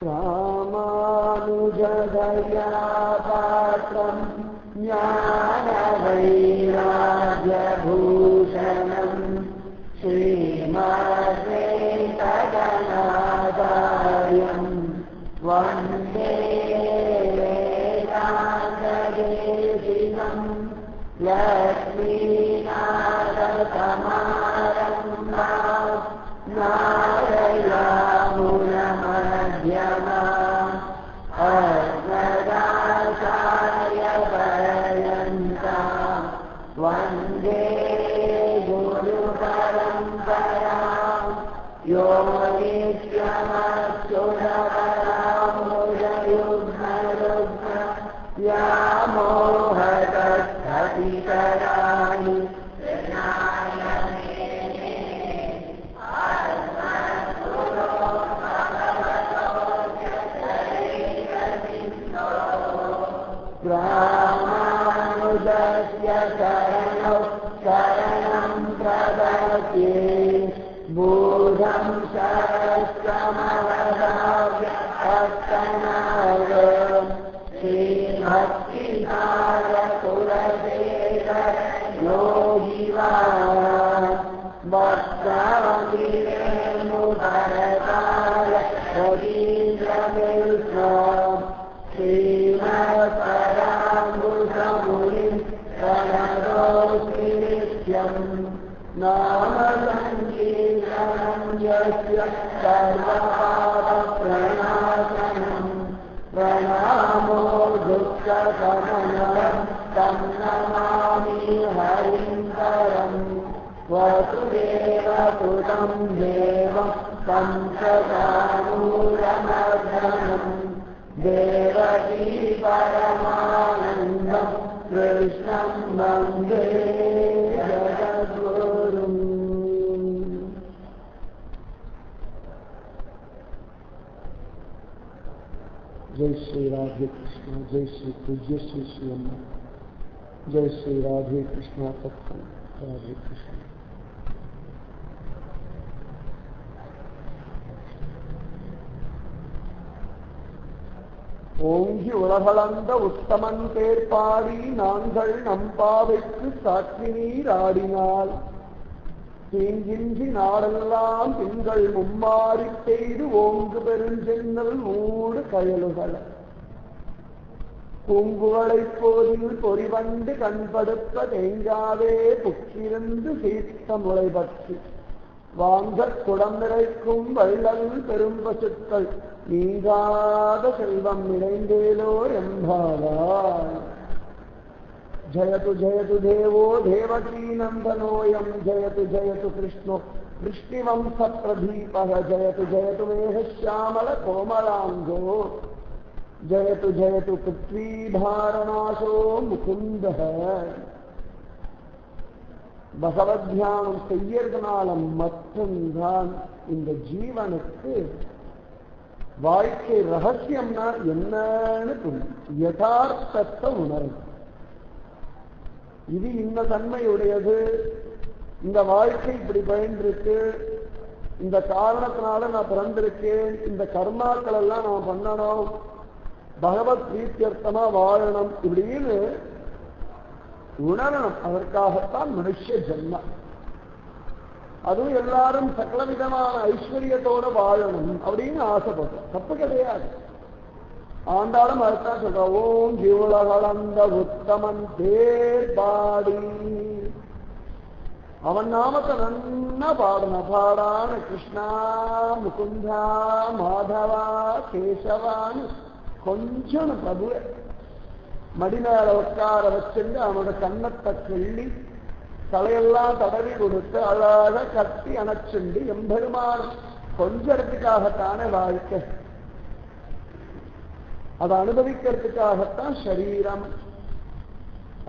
ராமானுஜதயாபாத்ரம் ஞானவைராக்யபூஷணம் ஸ்ரீமத்வேங்கடநாதாயம் வந்தே வேதாந்ததேசிகம் லக்ஷ்மீநாதசமாரம்பாம் நாராயணமध्यமாம் अस्मदाचार्यपर्यन्तां वन्दे गुरुपरम्परां यो नित्यमच्युतपरामुदयुग्मरुग्म व्यामोहतस्ततितराणि रामानुजस्य शरणौ शरणं प्रपद्ये बुधं सहस्रमवदाव्यक्तनाद श्रीभक्तिसारकुलशेखर योगिवान् भक्ताङ्गिरेणुभरताय रवीन्द्रमिश्रम् श्रीमत्पराङ्गुसमुनिं प्रणतोऽस्मि नित्यम् नाम सङ्कीर्तनं यस्य सर्वपापप्रणाशनं प्रणामो दुःखशमनं तं नमामि हरिं परम् वसुदेवसुतं देवं तं सदानूरमर्दनम् देवकी परमानन्दं कृष्णं वन्दे जगद्गुरुम्। जय श्री राधे कृष्ण, जय श्री पूज्य श्री श्री अम्मा, जय श्री राधे कृष्ण सत्संग, राधे कृष्ण। ஓங்கி உலகளந்த உத்தமன் பேர்பாடி நாங்கள் நம்பாவைக்கு சாட்சி நீர் ஆடினால் தீங்கின்றி நாடெல்லாம் திங்கள் மும்மாறி பெய்து ஓங்கு பெருஞ்சென்னல் மூடு கயலுகள பூங்குவளைப் போதில் பொறிவண்டு கண்படுத்த தேங்காவே புக்கிருந்து சீத்த முளை பற்றி வாங்க குடம் நிறைக்கும் வள்ளல் பெரும்பசுக்கள் நீங்காத செல்வம் நிறைந்தேலோ எம்பாவாய் ஜயது ஜயது தேவோ தேவகீ நந்தனோயம் ஜயது ஜயது கிருஷ்ணோ விஷ்ணுவம்ச பிரதீபக ஜயது ஜயது மேகश्यामल கோமலாங்கோ ஜயது ஜயது பிருத்வீபாரநாசோ முகுந்தः பகவத் தியானம் செய்யறதுனால மட்டும்தான் இந்த ஜீவனுக்கு வாழ்க்கை ரகசியம்னா என்னன்னு புரியும், யதார்த்தத்தை உணரும். இது இந்த தன்மையுடையது, இந்த வாழ்க்கை இப்படி பயன்றிருக்கு, இந்த காரணத்தினால நான் பிறந்திருக்கேன், இந்த கர்மாக்கள் எல்லாம் நான் பண்ணணும், பகவத் பிரீத்தியர்த்தமா வாழணும் இப்படின்னு உணரணும். அதற்காகத்தான் மனுஷ ஜென்மம். அதுவும் எல்லாரும் சகலவிதமான ஐஸ்வர்யத்தோட வாழணும் அப்படின்னு ஆசைப்படுறோம், தப்பு கிடையாது. ஆண்டாலும் அதுதான் சொல்ற ஓம் ஜீவளந்த உத்தமன் பேர் பாடி அவன் நாமத்தை நன்னா பாடணும். பாடான கிருஷ்ணா முகுந்தா மாதவா கேசவான்னு கொஞ்சம் பிரபுவ மடிமேல உட்கார வச்சிருந்து அவனோட கண்ணத்தை கிள்ளி தலையெல்லாம் தடவி கொடுத்து அழகாக கட்டி அணைச்சுண்டு எம்பெருமான் கொஞ்சத்துக்காகத்தானே வாழ்க்கை, அதை அனுபவிக்கிறதுக்காகத்தான் சரீரம்,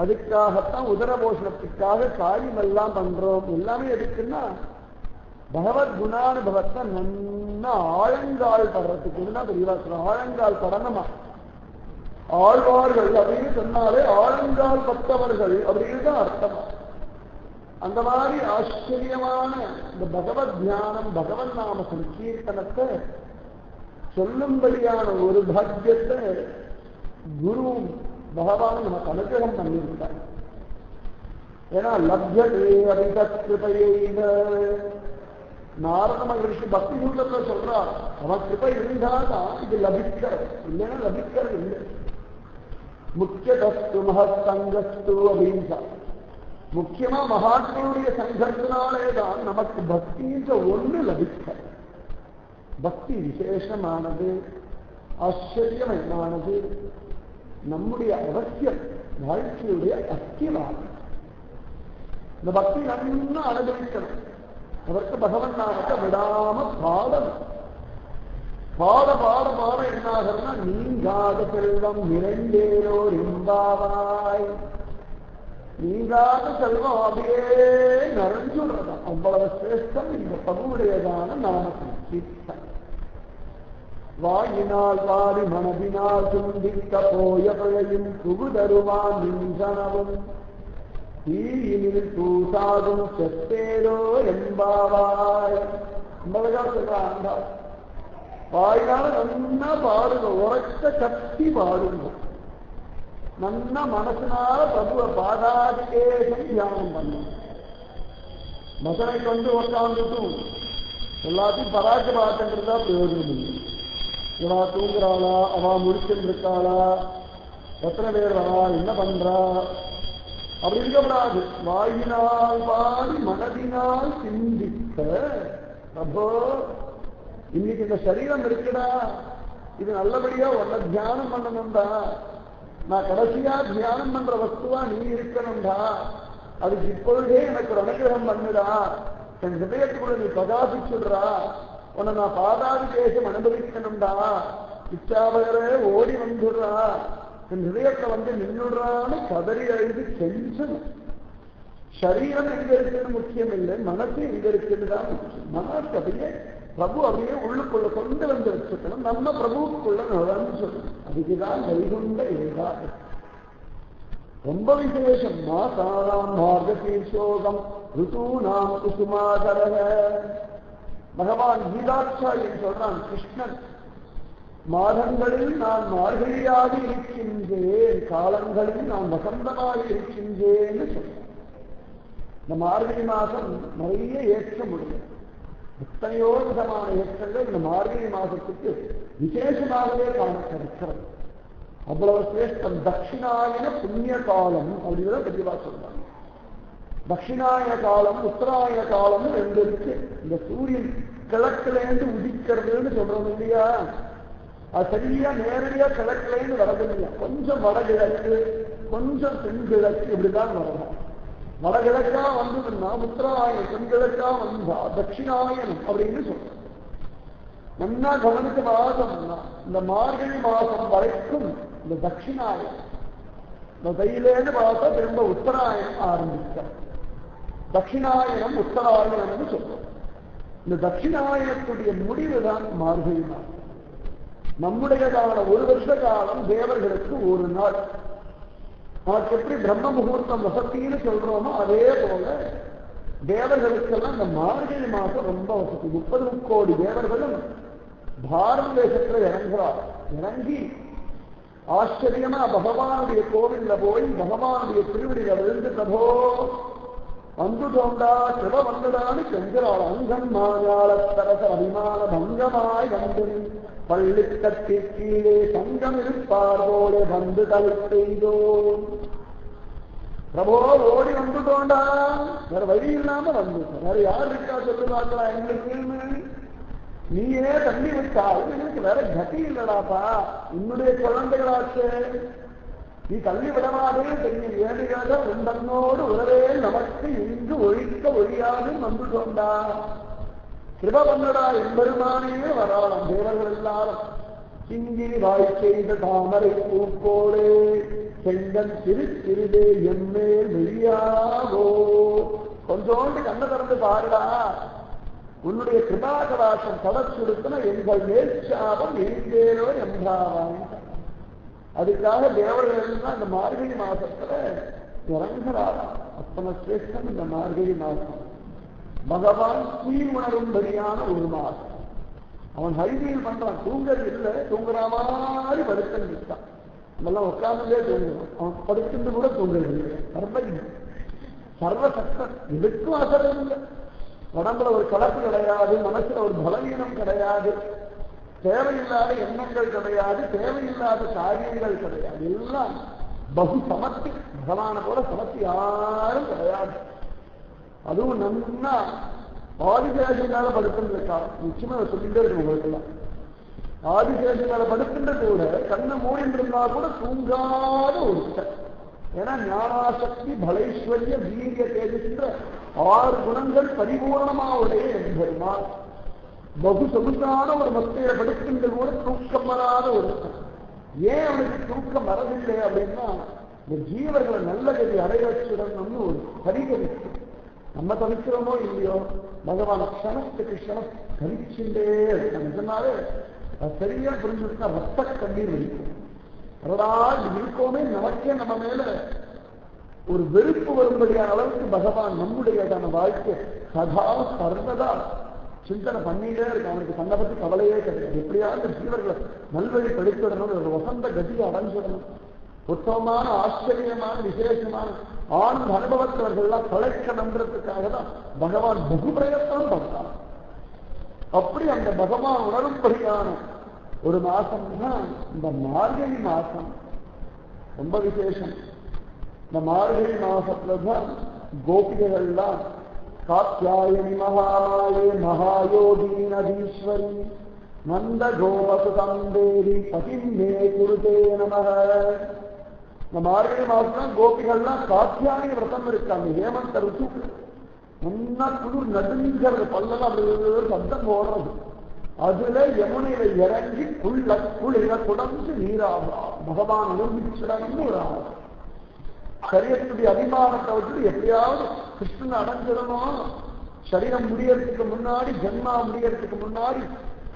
அதுக்காகத்தான் உதரபோஷணத்துக்காக காரியம் எல்லாம் பண்றோம். எல்லாமே எதுக்குன்னா பகவத் குணானுபவத்தை நன்னா ஆழங்கால் படுறதுக்குன்னா பெரியவா ஆழங்கால் படணுமா. ஆழ்வார்கள் அப்படின்னு சொன்னாலே ஆழங்கால் பட்டவர்கள் அப்படின்னு தான் அர்த்தம். அந்த மாதிரி ஆச்சரியமான இந்த பகவத் தியானம், பகவன் நாம சங்கீர்த்தனத்தை சொல்லும்படியான ஒரு பாக்கியத்தை குரு பகவான் நமக்கு அனுகிரகம் பண்ணியிருந்தார். ஏன்னா லப்யதே அபிதத்கிருபையைவ நாரத மகரிஷி பக்தி சூத்திரத்துல சொல்றார், அவன் கிருபை இருந்தாதான் இது லபிக்கிறது, இல்லைன்னா லபிக்கிறது இல்லை. முக்கியதஸ்து மகத்தங்கஸ்து அபிஹிம்சா, முக்கியமா மகாத்மாவுடைய சங்கத்தினாலேதான் நமக்கு பக்தின்ற ஒண்ணு லபிக்க. பக்தி விசேஷமானது, ஆச்சரியமானது, நம்முடைய அவசியம், வாழ்க்கையுடைய அத்தியமானது. இந்த பக்தி நன்னா அனுபவிக்கணும். அதற்கு பகவன் நாமத்தை விடாம பாடணும். பாட பாட பாட என்னாகிறதுனா நீங்காத செல்வம் நிறைந்தேரோர் இம்பாவாய். நீங்காத செல்வம் அப்படியே நிறைஞ்சுடுறதான். அவ்வளவு சிரேஷ்டம் இந்த பகுவுடையதான நாமத்தின். வாயினால் வாரி மனதினால் துண்டிக்க போய பிழையும் புகுதருவான் நின்றனவும் தீயினில் தூசாகும் செத்தேரோ என்பாவாய். அம்பழகா சொல்றாங்க, வாயினால நன்னா பாடுங்க, உரைச்ச கத்தி பாடுங்க, நன்னா மனசினால பிரபுவ பாதாதிகேசம் தியானம் பண்ணுங்க. மசனை கொண்டு உட்காந்துட்டும் எல்லாத்தையும் பராக்க பார்த்துன்றதா பிரயோஜனம் இல்லை. இவா தூங்குறாளா, அவா முடிச்சுட்டு இருக்காளா, எத்தனை பேர் வரா, என்ன பண்றா, அப்படி இருக்கக்கூடாது. வாயினால் பாடி மனதினால் சிந்திக்க. பிரபோ இன்னைக்கு இந்த சரீரம் இருக்குடா, இது நல்லபடியா உன்னை தியானம் பண்ணணும்டா, நான் கடைசியா தியானம் பண்ற வஸ்துவா நீ இருக்கணும்டா, அதுக்கு இப்பொழுதே எனக்கு ஒரு அனுகிரகம் பண்ணுடா, என் ஹிருதயத்துக்குள்ள நீ பிரகாசிச்சுடுறா, உன்னை நான் பாதாதி தேசம் அனுபவிக்கணும்டா, இச்சாபகரே ஓடி வந்துடுறா, என் ஹிருதயத்தை வந்து நின்றுடுறான்னு கதறி எழுதி செஞ்சணும். சரீரம் எங்க இருக்குன்னு முக்கியம் இல்லை, மனசு எங்க இருக்குன்னு தான் முக்கியம். மனசு அப்படியே பிரபு அப்படியே உள்ளுக்குள்ள கொண்டு வந்து வச்சுக்கணும், நம்ம பிரபுக்குள்ள நுழைஞ்சு சொல்லணும். அதுக்குதான் வைகுண்ட ஏகாது ரொம்ப விசேஷம். மாசானாம் மார்கசீர்ஷோகம் ருதூனாம் குசுமாதரக. பகவான் கீதாச்சாரியன் சொல்றான், கிருஷ்ணன் மாதங்களில் நான் மார்கழியாக இருக்கின்றேன், காலங்களில் நான் வசந்தமாக இருக்கின்றேன்னு சொல்றேன். இந்த மார்கழி மாதம் நிறைய ஏற்றம் முடியும், எத்தனையோ விதமான ஏற்றங்கள் இந்த மார்கழி மாதத்துக்கு விசேஷமாகவே காண கிடைக்கிறது. அவ்வளவு சிரேஷ்டம். தட்சிணாயன புண்ணிய காலம் அப்படிங்கிறத தெளிவா சொல்றாங்க. தட்சிணாயன காலம், உத்தராயண காலம் ரெண்டு இருக்கு. இந்த சூரியன் கிழக்குலேருந்து உதிக்கிறதுன்னு சொல்றோம் இல்லையா, அது சரியா நேரடியா கிழக்குலேருந்து வரது இல்லையா, கொஞ்சம் வடகிழக்கு கொஞ்சம் தென்கிழக்கு இப்படிதான் வரணும். வடகிழக்கா வந்ததுன்னா உத்தராயணம், தென்கிழக்கா வந்தா தட்சிணாயனம் அப்படின்னு சொல்றோம். நல்லா கவனித்து மாதம்னா இந்த மார்கழி மாதம் வரைக்கும் இந்த தட்சிணாயனம், இந்த தையிலேருந்து பார்த்தா திரும்ப உத்தராயணம் ஆரம்பிக்க. தட்சிணாயனம் உத்தராயணம்னு சொல்றோம். இந்த தட்சிணாயனத்துடைய முடிவுதான் மார்கழி மாதம். நம்முடையதான ஒரு வருஷ காலம் தேவர்களுக்கு ஒரு நாள். நமக்கு எப்படி பிரம்ம முகூர்த்தம் வசத்தின்னு சொல்றோமோ அதே போல தேவர்களுக்கெல்லாம் இந்த மார்கழி மாதம் ரொம்ப வசதி. 30 கோடி தேவர்களும் பாரத தேசத்துல இறங்குறார். இறங்கி ஆச்சரியமா பகவானுடைய கோவில்ல போய் பகவானுடைய திருவடியில விழுந்து பிரபோ வந்துட்டோண்டா சிவ வந்துடான்னு செஞ்சிறாள். அங்கம் மாயாளத்தரச அபிமான பங்கமாய் வந்து பள்ளி கட்டி கீழே சங்கம் இருப்பார் போல வந்து தலை செய்தோம். பிரபோ ஓடி வந்துட்டோண்டா, வேற வழி இல்லாம வந்துட்டோம், வேற யார் இருக்கா சொல்லு பார்க்கலாம் எங்களுக்கு, நீயே தள்ளி விட்டா எனக்கு வேற கதி இல்லடாப்பா, உன்னுடைய குழந்தைகளாச்சு, நீ தள்ளி விடமாதே தெரியும். ஏழையாக உண்டன்னோடு உறவே நமக்கு இங்கு ஒழிக்க ஒழியாது வந்துட்டோண்டா, கிருப பண்ணடா எம்பெருமானே வராளாம். தேவர்கள் எல்லாரும் சிங்கிரி வாய் செய்த தாமரை பூக்கோளே செங்கன் சிறு சிறிதே எம்மேல் வெளியாகோ, கொஞ்சோண்டு கண்ண திறந்து பாருடா, உன்னுடைய கிருபாகராசம் கடச்சுடுத்தின எங்கள் மேற்சாபம் எங்கேனோ என்றாவாய். அதுக்காக தேவர்கள் இந்த மார்கழி மாசத்துல இறங்குறாரா. அத்தனை சிரேஷ்டம் இந்த மார்கழி மாசம். பகவான் கீழ் உணரும்படியான ஒரு மாசம். அவன் ஹைவீல் பண்றான், தூங்குறது இல்லை, தூங்குற மாதிரி படுத்துன்னு இருக்கான். அதெல்லாம் உட்கார்ந்தே தூங்குவான், அவன் படுத்துட்டு கூட தூங்குறது இல்லை. சர்வசக்தன், எதுக்கும் அசரம் இல்லை. உடம்புல ஒரு கலப்பு கிடையாது, மனசுல ஒரு பலவீனம் கிடையாது, தேவையில்லாத எண்ணங்கள் கிடையாது, தேவையில்லாத காரியங்கள் கிடையாது. எல்லாம் பகு சமர்த்தி, பகவான போல சமர்த்தி யாரும் கிடையாது. அதுவும் நன்னா ஆதிசேஷனால படுத்துட்டு இருக்கா. நிச்சயமா சொல்லிட்டே இருக்கு உங்களுக்கு எல்லாம். ஆதிசேஷனால படுத்துன்றது கூட கண்ணை மூடிட்டு இருந்தா கூட தூங்காத ஒரு, ஏன்னா ஞானாசக்தி பலைஸ்வரிய வீரிய தேஜஸ்ன்ற 6 குணங்கள் பரிபூர்ணமா உடைய என்பதுமால் பகு சொகுசான ஒரு மத்தையை படுத்துன்ற கூட தூக்கம் வராத ஒரு. ஏன் அவனுக்கு தூக்கம் வரவில்லை அப்படின்னா, இந்த ஜீவர்களை நல்ல கதி அடைவச்சிடணும்னு ஒரு பரிகரிப்பு. நம்ம தவிக்கிறோமோ இல்லையோ, பகவான் க்ஷணத்துக்கு க்ஷணம் கரிச்சுட்டே இருக்காரு. சரியா புரிஞ்சுட்டா ரத்த கண்ணீர் வலிக்கும். அதனால் இருக்கோமே நமக்கே நம்ம மேல ஒரு வெறுப்பு வரும்படியான அளவுக்கு பகவான் நம்முடையதான வாழ்க்கை சதா சர்வதா சிந்தனை பண்ணிட்டே இருக்கு. அவனுக்கு தன்னை பற்றி கவலையே கிடையாது. எப்படியாவது ஜீவர்களை நல்வழி படித்துடணும், ஒரு வசந்த கதியை அடைஞ்சிடணும். உத்தமமான ஆச்சரியமான விசேஷமான ஆனந்த அனுபவத்தவர்கள்லாம் தலைக்கணுன்றதுக்காக தான் பகவான் பகு பிரயத்தனம் பண்றான். அப்படி அந்த பகவான் உணரும்படியான ஒரு மாசம் தான் இந்த மார்கழி மாசம். ரொம்ப விசேஷம். இந்த மார்கழி மாசத்துலதான் கோபிகைகள்லாம் காத்யாயனி மகாமாயே மகாயோகி நதீஸ்வரி நந்த கோபசுதம் தேவி பதிமே குருதே நமக. இந்த மார்கழி மாசம் கோபிகள்லாம் காத்யாயனி விரதம் இருக்காங்க. ஹேமந்த ருத்து நல்லா குளிர் நடுங்கிறது, பல்லெல்லாம் அப்படி சத்தம் போடுறது. அதுல யமுனையில இறங்கி குளிர குடந்து நீராகா பகவான் அனுபவிச்சிடன்னு ஒரு ஆகும். சரீரத்துடைய அபிமானத்தை வச்சுட்டு எப்படியாவது கிருஷ்ணன் அடைஞ்சிடணும். சரீரம் முடியறதுக்கு முன்னாடி, ஜென்மா முடியறதுக்கு முன்னாடி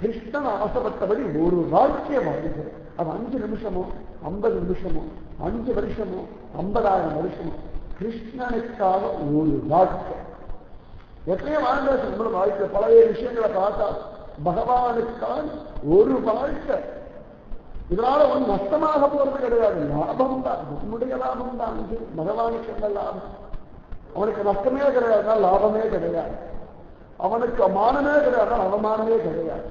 கிருஷ்ணன் ஆசைப்பட்டபடி ஒரு வாழ்க்கையை வாழ்கிறது. அது 5 நிமிஷமோ 50 நிமிஷமோ 5 வருஷமோ 50,000 வருஷமோ கிருஷ்ணனுக்காக ஒரு வாழ்க்கை. எத்தனையோ வாழ்ந்த நம்மள வாழ்க்கை பழைய விஷயங்களை பார்த்தா பகவானுக்கான ஒரு வாழ்க்கை. இதனால ஒன்றும் நஷ்டமாக போறது கிடையாது, லாபம் தான், நம்முடைய லாபம் தான். பகவானுக்கு என்ன லாபம்? அவனுக்கு நஷ்டமே கிடையாது, லாபமே கிடையாது. அவனுக்கு மானமே கிடையாது, அவமானமே கிடையாது.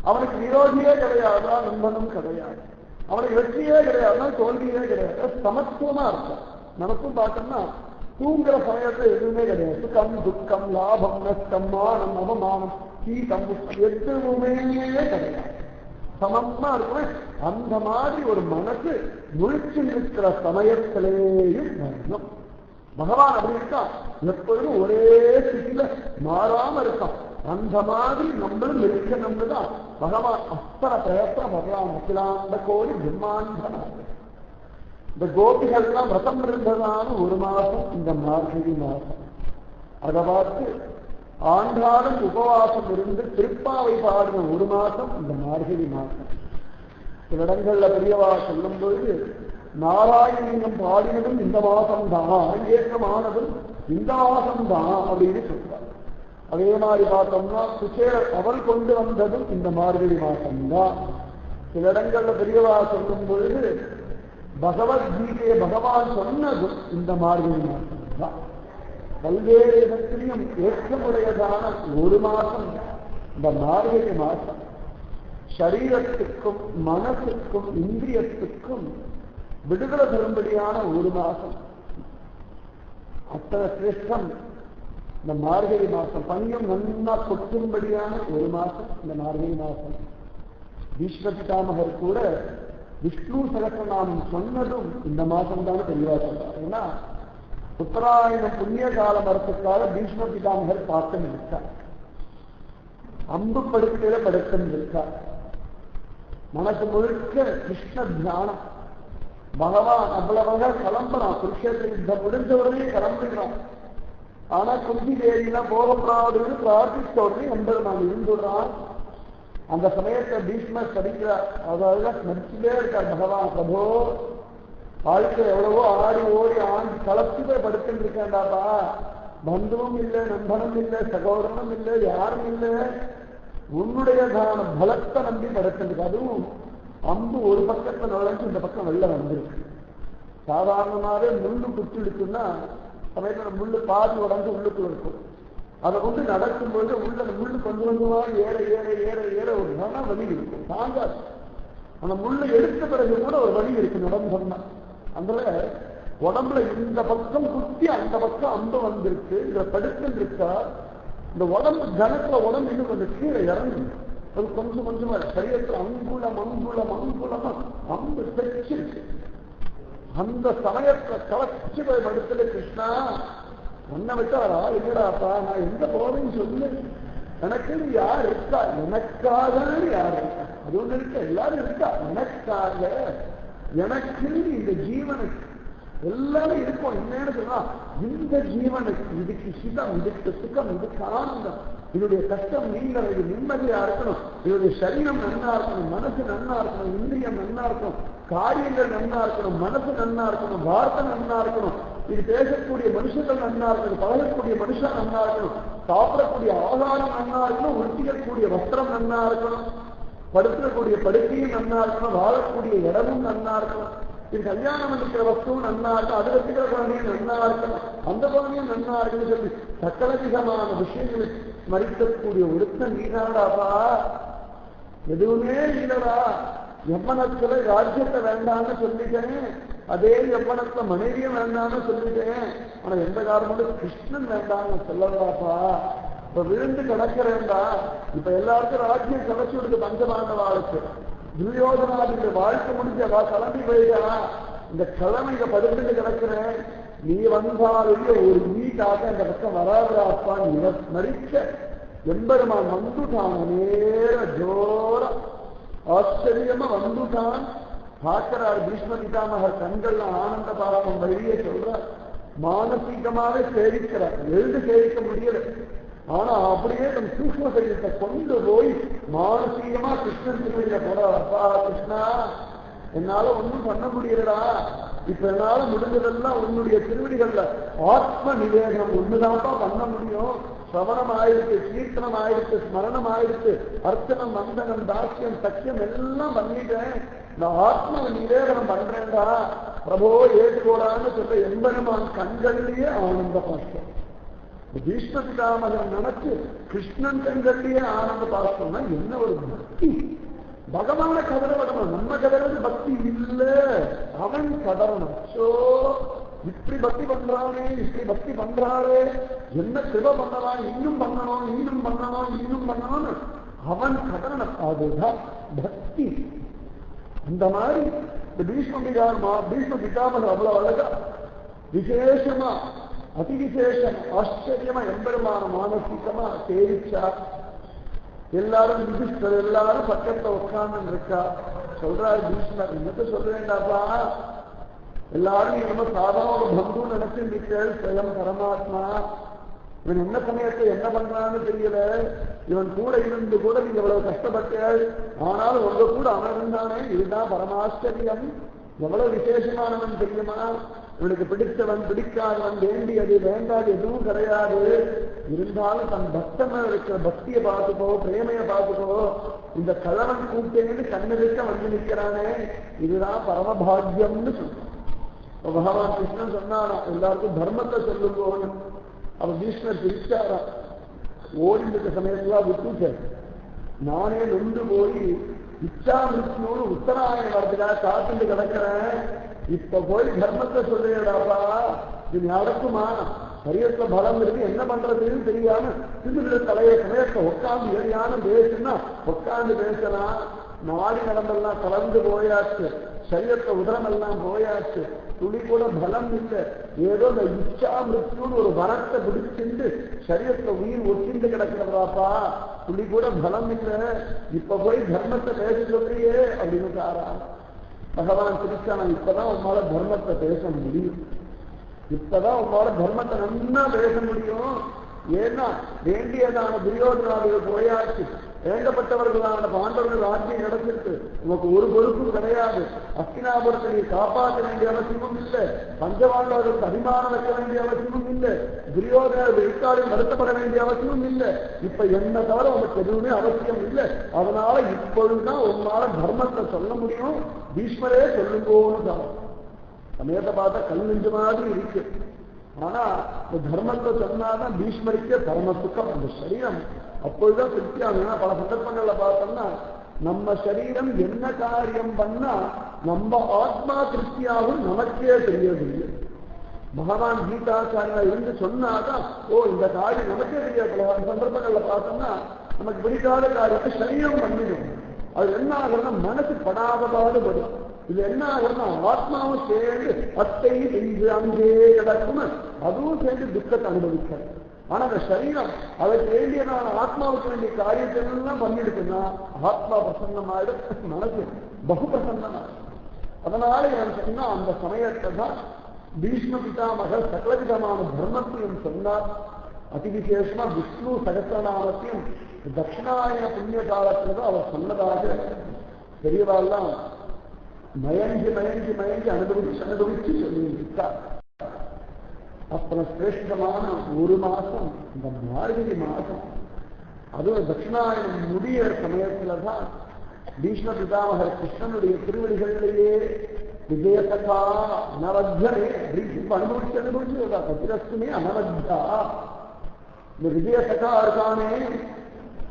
அவனுக்கு விரோதியே கிடையாது, நண்பனும் கிடையாது. அவனுக்கு வெற்றியே கிடையாது, தோல்வியே கிடையாது. சமத்துவமா இருக்கும். நமக்கும் பார்த்தோம்னா தூங்குற சமயத்துல எதுவுமே கிடையாது. சுகம் துக்கம் லாபம் நஷ்டம் மானம் அவமானம் கீதம் எதுவுமே கிடையாது. சமமா இருக்கும். அந்த மாதிரி ஒரு மனசு முழிச்சு இருக்கிற சமயத்திலேயும் வரணும். பகவான் அப்படி இருக்கா, எப்பொழுதும் ஒரே ஸ்திதியில மாறாம இருக்கான். அந்த மாதிரி நம்மளும் இருக்கணும்னுதான் பகவான் அத்தனை பிரயத்தனம் பகவான் அகிலாண்ட கோடி பிரம்மாண்டனாக. இந்த கோபிகள்லாம் விரதம் இருந்ததான ஒரு மாசம் இந்த மார்கழி மாசம். அதை பார்த்து ஆண்டாலும் உபவாசம் இருந்து திருப்பாவை பாடின ஒரு மாசம் இந்த மார்கழி மாசம். சில இடங்கள்ல பெரியவா சொல்லும் பொழுது நாராயணியம் பாடினதும் இந்த மாசம் தான், ஏற்றமானதும் இந்த மாசம் தான் அப்படின்னு சொல்றார். அதே மாதிரி பார்த்தோம்னா குசேலர் அவள் கொண்டு வந்ததும் இந்த மார்கழி மாசம்தான். சில இடங்கள்ல பெரியவா சொல்லும் பொழுது பகவத்கீதையை பகவான் சொன்னதும் இந்த மார்கழி மாசம் தான். பல்வேறு இடத்திலையும் ஏற்றமுடையதான ஒரு மாசம் இந்த மார்கழி மாசம். சரீரத்துக்கும் மனசுக்கும் இந்திரியத்துக்கும் விடுதலை தரும்படியான ஒரு மாசம். அத்தனை சிரேஷ்டம் இந்த மார்கழி மாசம். பணியும் நன்னா கொட்டும்படியான ஒரு மாசம் இந்த மார்கழி மாசம். பீஷ்மபிதாமகர் கூட விஷ்ணு சகஸ்ரநாமம் சொன்னதும் இந்த மாசம் தான் தெளிவா சொல்றார். ஏன்னா உத்தராயணம் புண்ணிய காலம் வரத்துக்காக பீஷ்ம பிதாமகர் பார்த்து இருக்கார். அம்பு படுக்கையில படுத்து இருக்கார். மனசு முழுக்க கிருஷ்ண தியானம். பகவான் அவ்வளவாக கிளம்புறான். குருஷேத்திர யுத்தம் முடிஞ்ச உடனே கிளம்புகிறான். ஆனா குந்தி தேவியெல்லாம் போகப்படாதுன்னு பிரார்த்தித்த உடனே எம்பெருமான் இருந்துடுறான். அந்த சமயத்தை பீஷ்மர் படிக்கிறார். அதாவது நடிச்சுட்டே இருக்கார் பகவான். பிரபோ, வாழ்க்கை எவ்வளவோ ஆடி ஓடி ஆண்டு கலத்து போய் படுத்துட்டு இருக்கேன்டாப்பா. பந்துவும் இல்லை, நண்பனும் இல்லை, சகோதரனும் இல்லை, யாரும் இல்லை. உன்னுடையதான பலத்தை நம்பி படுத்திருக்கு. அதுவும் அம்பு ஒரு பக்கத்தை நுழைஞ்சு இந்த பக்கம் வெளில வந்திருக்கு. சாதாரணமாவே முள்ளு குத்திடுச்சுன்னா சமயத்தில் முள்ளு பாதி உடஞ்சு உள்ளுக்குள்ள இருக்கும். அதை கொண்டு நடக்கும்போது உள்ள முள்ளு கொஞ்சம் கொஞ்சமா ஏற ஏற ஏற ஏற ஒரு மன வலி இருக்கும், தாங்காது. அந்த முள்ளு எடுத்த பிறகு கூட ஒரு வலி இருக்கு நடந்து சொன்னா. அதுல உடம்புல இந்த பக்கம் குத்தி அந்த பக்கம் அம்பு வந்திருக்கு. இதை படுத்துன்னு இருக்கா இந்த உடம்பு கனத்துல உடம்பு இன்னும் கொஞ்சம் கீழே இறங்கு. அது கொஞ்சம் கொஞ்சமா சரீரத்தில் அங்குலம் அங்குலம் அங்குலமா அம்பு தைச்சிருக்கு. அந்த சமயத்தை கலச்சி போய் படுத்துல கிருஷ்ணா ஒன்ன விட்டாரா இல்லடாப்பா நான் எங்க போவேன்னு சொல்லு. எனக்கு யார் இருக்கா, எனக்காக யார் இருக்கா, அது ஒண்ணு இருக்கா, எல்லாரும் இருக்கா எனக்காக. எனக்கு இந்த ஜீவனுக்கு எல்லாரும் இருக்கும். என்னன்னு சொன்னா இந்த ஜீவனுக்கு இதுக்கு சிதம், இதுக்கு சுகம், இதுக்கு ஆனந்தம், இதனுடைய கஷ்டம் நீங்க இது நிம்மதியா இருக்கணும், இதனுடைய சரீரம் நன்னா இருக்கணும், மனசு நன்னா இருக்கணும், இந்திரியம் நன்னா இருக்கணும், காரியங்கள் நன்னா இருக்கணும், மனசு நன்னா இருக்கணும், வார்த்தை நன்னா இருக்கணும், இது பேசக்கூடிய மனுஷர்கள் நன்னா இருக்கணும், பழகக்கூடிய மனுஷன் நன்னா இருக்கணும், சாப்பிடக்கூடிய ஆகாரம் நன்னா இருக்கணும், உடுத்திக்கக்கூடிய வஸ்திரம் நன்னா இருக்கணும், படுத்தக்கூடிய படுக்கையும் நன்னா இருக்கணும், வாழக்கூடிய இடமும் நன்னா இருக்கணும், இது கல்யாணம் இருக்கிற வஸ்துவும் நன்னா இருக்கும், அது வச்சுக்கிற குழந்தையும் நன்னா இருக்கணும், அந்த குழந்தையும் நன்னா இருக்குன்னு சொல்லி சக்கலவிதமான விஷயங்களை ஸ்மரிக்கக்கூடிய ஒருத்தன் நீதாடாப்பா. எதுவுமே இல்லடா. எவ்வனத்துல ராஜ்யத்தை வேண்டாம்னு சொல்லிட்டேன், அதே எவ்வனத்துல மனைவியும் வேண்டாம்னு சொல்லிட்டேன். ஆனா எந்த காரணமும் கிருஷ்ணன் வேண்டாம்னு சொல்லலாப்பா. இப்ப விழுந்து கிடக்கிறேன்டா. இப்ப எல்லாருக்கும் ராஜ்யம் கிடச்சி விடுது பஞ்சபாண்டவாளுக்கு. துரியோதனாவுடைய வாழ்க்கை முடிஞ்சவா கிளம்பி போயிட்டா. இந்த கிழமைங்க படுத்துட்டு கிடக்கிறேன், நீ வந்தாலும் ஒரு வீட்டாக இந்த பக்கம் வராதராப்பா. நீ மறிக்க எம்பெருமான் வந்துட்டான், நேர ஜோர ஆச்சரியமா வந்துட்டான். பார்க்கிறார் பீஷ்ம பிதாமகர் கண்கள்ல ஆனந்த பாவம் வெளியே சொல்றார். மானசீகமாவே சேவிக்கிறார், எழுந்து சேவிக்க முடியல. ஆனா அப்படியே தன் சூக்ம சரீரத்தை கொண்டு போய் மானசீகமா கிருஷ்ணன் திருவடியில போறாப்பா. கிருஷ்ணா என்னால ஒண்ணும் பண்ண முடியலடா, இப்ப என்னால முடிஞ்சதெல்லாம் உன்னுடைய திருவடிகள்ல ஆத்ம நிவேதனம் ஒண்ணுதான்ப்பா பண்ண முடியும். சிரவணம் ஆயிருக்கு, கீர்த்தனம் ஆயிருக்கு, ஸ்மரணம் ஆயிருக்கு, அர்ச்சனம், வந்தனம், தாக்கியம், சக்கியம் எல்லாம் பண்ணிட்டேன். நான் ஆத்ம நிவேதனம் பண்றேன்டா பிரபோ ஏற்றுக்கோடான்னு சொல்ற எம்பெருமான் கண்கள்லயே ஆனந்த பாஷ்டம். பீஷ்ம பிதாமகன் நினைச்சு கிருஷ்ணன் கண்கள்லயே ஆனந்த பாஷ்டம்னா என்ன ஒரு பக்தி. பகவான கதறவிடணும், நம்ம கதறது பக்தி இல்ல, அவன் கதறணும். சோ இப்படி பக்தி பண்றானே, இப்படி பக்தி பண்றாளே, என்ன கிருப பண்ணலாம், இன்னும் பண்ணணும், இன்னும் பண்ணணும், இன்னும் பண்ணணும்னு அவன் கதறணும். அதுதான் பக்தி. அந்த மாதிரி இந்த பீஷ்ம பிதாமகர் அவ்வளவு அழகா விசேஷமா அதிவிசேஷம் ஆச்சரியமா எம்பெருமான மானசீகமா சேவிச்சா. எல்லாரும் யுதிஷ்டர் எல்லாரும் பக்கத்துல உட்கார்ந்து இருக்கா. சொல்றாரு பீஷ்மர், என்னத்த சொல்ல வேண்டாப்பா, எல்லாரும் நம்ம சாதாரண பந்து நினைச்சு நிற்கிறாள். ஸ்வயம் பரமாத்மா இவன் என்ன சமயத்தை என்ன பண்றான்னு தெரியல. இவன் கூட இருந்து கூட நீங்க எவ்வளவு கஷ்டப்பட்டாள், ஆனாலும் உங்க கூட அவன் இருந்தானே, இதுதான் பரமாச்சரியம். எவ்வளவு விசேஷமானவன் தெரியுமா. இவனுக்கு பிடித்தவன் பிடிக்காதவன், வேண்டியது வேண்டாது எதுவும் கிடையாது. இருந்தாலும் தன் பக்தன் இருக்கிற பக்தியை பார்த்துக்கோ, பிரேமையை பார்த்துக்கோ. இந்த கலவன் கூட்டேன்னு கண்ணெடுக்க வந்து நிற்கிறானே, இதுதான் பரமபாகியம்னு சொல்றான். பகவான் கிருஷ்ணன் சொன்னானா எல்லாருக்கும் தர்மத்தை சொல்லுங்கோன்னு. அவன் பீஷ்மர் பிரிச்சாரா. ஓடிந்த சமயத்துல விட்டுட்டேன், நானே நொண்டு போய் இச்சா மிருத்யோடு உத்தராயணம் வரதுக்காக காத்துட்டு கிடக்கிறேன். இப்ப போய் தர்மத்தை சொல்றேடாப்பா, இது நடக்குமா? சரீரத்துல பலம் இருக்கு, என்ன பண்றதுன்னு தெரியாம சிறு தலைய சமயத்தை உட்காந்து ஏறியான பேசுனா உட்காந்து பேசலாம். நாடி நடந்தெல்லாம் கலந்து போயாச்சு, சரீரத்தை உதரம் எல்லாம் போயாச்சு, துளி கூட பலம் இல்லை. ஏதோ இந்த இச்சா மிருத்யுன்னு ஒரு வரத்தை பிடிச்சிட்டு சரீரத்தை உயிர் ஒட்டிண்டு கிடக்கிறதாப்பா, துளி கூட பலம் இல்லை. இப்ப போய் தர்மத்தை பேச சொல்றியே அப்படின்னு காரா. பகவான் திருச்சான இப்பதான் உன்னால தர்மத்தை பேச முடியும், இப்பதான் உன்னால தர்மத்தை நன்னா பேச முடியும். ஏன்னா வேண்டியதான துரியோதனாதிகள் போயாச்சு, வேண்டப்பட்டவர்களான பாண்டவர்கள் ஆட்சியை நடத்திருக்கு. உனக்கு ஒரு பொறுப்பும் கிடையாது. அஸ்தினாபுரத்தை நீ காப்பாற்ற வேண்டிய அவசியமும் இல்லை. பஞ்சபாண்டவர்களுக்கு அபிமானம் வைக்க வேண்டிய அவசியமும் இல்லை. துரியோதன வெளிக்காலில் நடத்தப்பட வேண்டிய அவசியமும் இல்லை. இப்ப என்ன தவிர உனக்கு எதுவுமே அவசியம் இல்லை. அதனால இப்பொழுதுதான் உன்னால தர்மத்தை சொல்ல முடியும். பீஷ்மரே சொல்லுங்கோன்னு தான் சமயத்தை பார்த்தா கல் நெஞ்சு மாதிரி இருக்கு. ஆனா இந்த தர்மத்தை சொன்னாதான் பீஷ்மருக்கே பரம சுக்கம். அந்த சரீரம் அப்பொழுதுதான் திருப்தியாகும். பல சந்தர்ப்பங்கள்ல பார்த்தோம்னா நம்ம சரீரம் என்ன காரியம் பண்ணா நம்ம ஆத்மா திருப்தியாகும் நமக்கே தெரியவில்லை. பகவான் கீதாச்சாரியா இருந்து சொன்னாதான் இந்த காரியம் நமக்கே தெரியாது. பல சந்தர்ப்பங்கள்ல பார்த்தோம்னா நமக்கு பிடிக்காத காரியத்தை சரீரம் பண்ணிடும். அது என்ன ஆகுதுன்னா மனசு படாதபாடு வரும். இது என்ன ஆகுதுன்னா ஆத்மாவும் சேர்ந்து அத்தை இன்று அங்கே கிடக்கும். அதுவும் சேர்ந்து துக்கத்தை அனுபவிக்கிறது. ஆனா அந்த சரீரம் அதற்கு வேண்டியதான ஆத்மாவுக்கு வேண்டிய காரியத்தை எல்லாம் பண்ணிடுச்சுன்னா ஆத்மா பிரசன்னமாயிடும், மனசு பகு பிரசன்னமாயிடும். அதனால நான் சொன்னா அந்த சமயத்தை தான் பீஷ்ம பிதாமகர் சகலவிதமான தர்மத்தையும் சொன்னார். அதிவிசேஷமா விஷ்ணு சகசிரநாமத்தையும் தட்சிணாயன புண்ணிய காலத்துலதான் அவர் சொன்னதாக பெரியவாள்லாம் மயங்கி மயங்கி மயங்கி அனுபவிச்சு சொல்லியிருக்கார். அப்புறம் சிரேஷ்டமான ஒரு மாசம் இந்த மார்கழி மாசம், அதுவும் தட்சிணாயனம் முடிய சமயத்துலதான் பீஷ்ம பிதாமகர் கிருஷ்ணனுடைய திருவடிகளிலேயே விஜயசகா அனவத்தியனே அப்படின்னு அனுபவிச்சு கத்திரஸ்துமே அனவத்தியா. இந்த விஜயசகா இருக்கானே,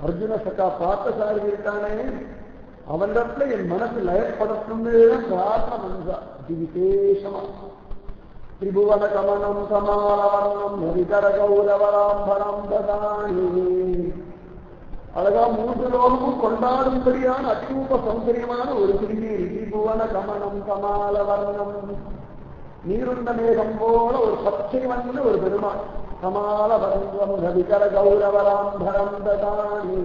அர்ஜுன சகா பார்த்தசாரி இருக்கானே, அவனிடத்துல என் மனசு லயப்படணும்னு பிரார்த்தனை பண்றா. அதி விசேஷமா திரிபுவன கமனம் சமாலவரணம் நரிகர கௌரவராம்பரம் ததானி. அழகா மூன்று லோகமும் கொண்டாடும்படியான அத்தியூப சௌந்தரியமான ஒரு திருநீர். திரிபுவன கமனம் கமாலவர்ணம், நீருண்ட மேகம் போல ஒரு பச்சை வண்ண ஒரு பெருமாள். கமாலவர்ணம் நரிகர கௌரவராம்பரம் ததானி.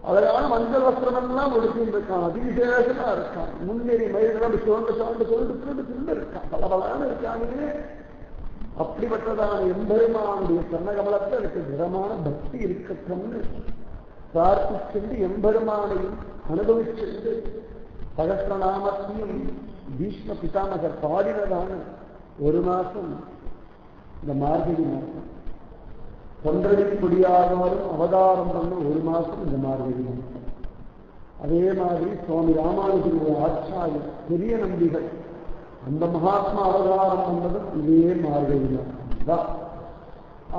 அழகான மஞ்சள் வஸ்திரம் எல்லாம் ஒடுக்கிட்டு இருக்கான். அதிவிசேஷமா இருக்கான். முன்னேறி மயிலும் சொல்லிட்டு இருக்கான். பலபலான இருக்கானே. அப்படிப்பட்டதான எம்பெருமானுடைய சன்னகமலத்தை எனக்கு திடமான பக்தி இருக்கட்டும்னு பிரார்த்திச்சென்று எம்பெருமானையும் அனுபவிச்சென்று சகஸ்ரநாமத்தையும் பீஷ்ம பிதாமகர் பாடினதான ஒரு மாசம் இந்த மார்கழி மாசம். தொண்டடி கொடியாதவரும் அவதாரம் பண்ண ஒரு மாசம் இந்த மார்கழி மாசம். அதே மாதிரி சுவாமி ராமானுஜருடைய ஆச்சாரியர் பெரிய நம்பிகள் அந்த மகாத்மா அவதாரம் பண்ணதும் இதே மார்கழி மாசம் தான்.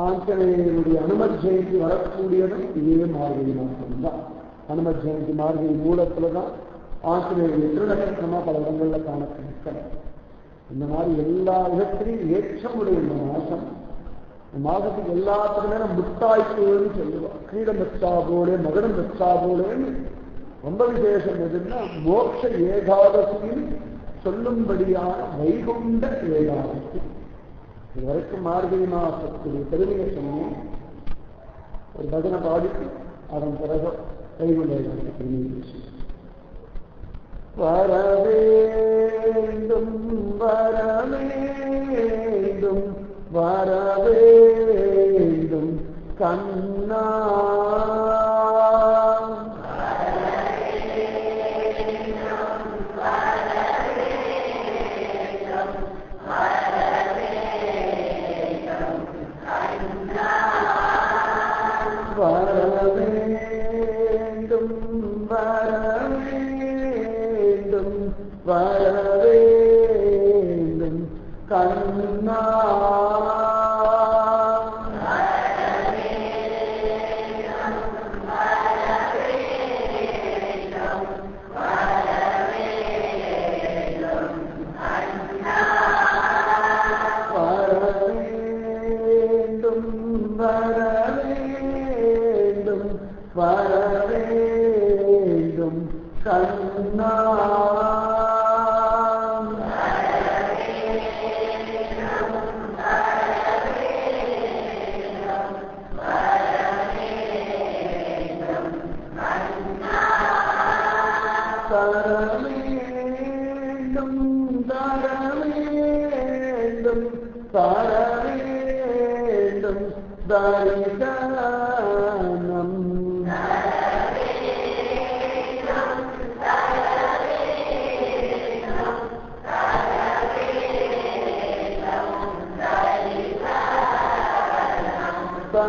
ஆஞ்சநேயனுடைய அனுமத் ஜெயந்தி வரக்கூடியதும் இதே மார்கழி மாசம் தான். அனுமத் ஜெயந்தி மார்கழி மூலத்துலதான் ஆஞ்சநேயருடைய திருநட்சத்திரமா பல இடங்கள்ல காண கிடைக்கிறது. இந்த மாதிரி எல்லா விதத்திலையும் ஏற்றமுடைய இந்த மாசம். மாதத்துக்கு எல்லாத்துக்குமே நம்ம முத்தாய்ப்புன்னு சொல்லுவோம். கிரீடம் வச்சா போலே மகடம் வச்சா போலேன்னு. ரொம்ப விசேஷம் எதுன்னா மோட்ச ஏகாதசின்னு சொல்லும்படியான வைகுண்ட ஏகாதசி. இது வரைக்கும் மார்கழி மாசத்துடைய பெருமையை சொன்னோம். ஒரு பஜனை பாடிட்டு அதன் பிறகு வைகுண்ட ஏகாதசி பெருமையை வரவேண்டும் வரவேண்டும் வரவேண்டும் கண்ணா வரவேண்டும் வரவேண்டும் வரவேண்டும் கண்ணா வரவேண்டும் கண்ணா தரவேண்டும் தரவேண்டும் தரவேண்டும் தரிசனம்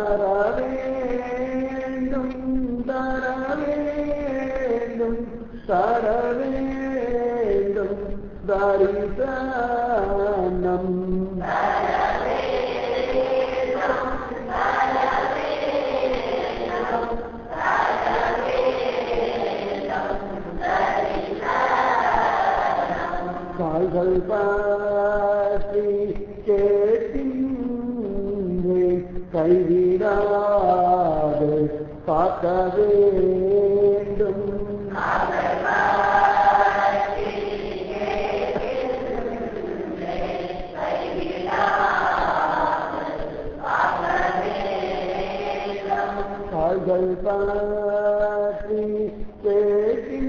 தரவேண்டும் தரவேண்டும் தரவேண்டும் தரிசனம் கால்கள் பற்றி கேட்டின்றே கைவிடாது காக்க வேண்டும் கால்கள் பற்றி கேட்டின்றே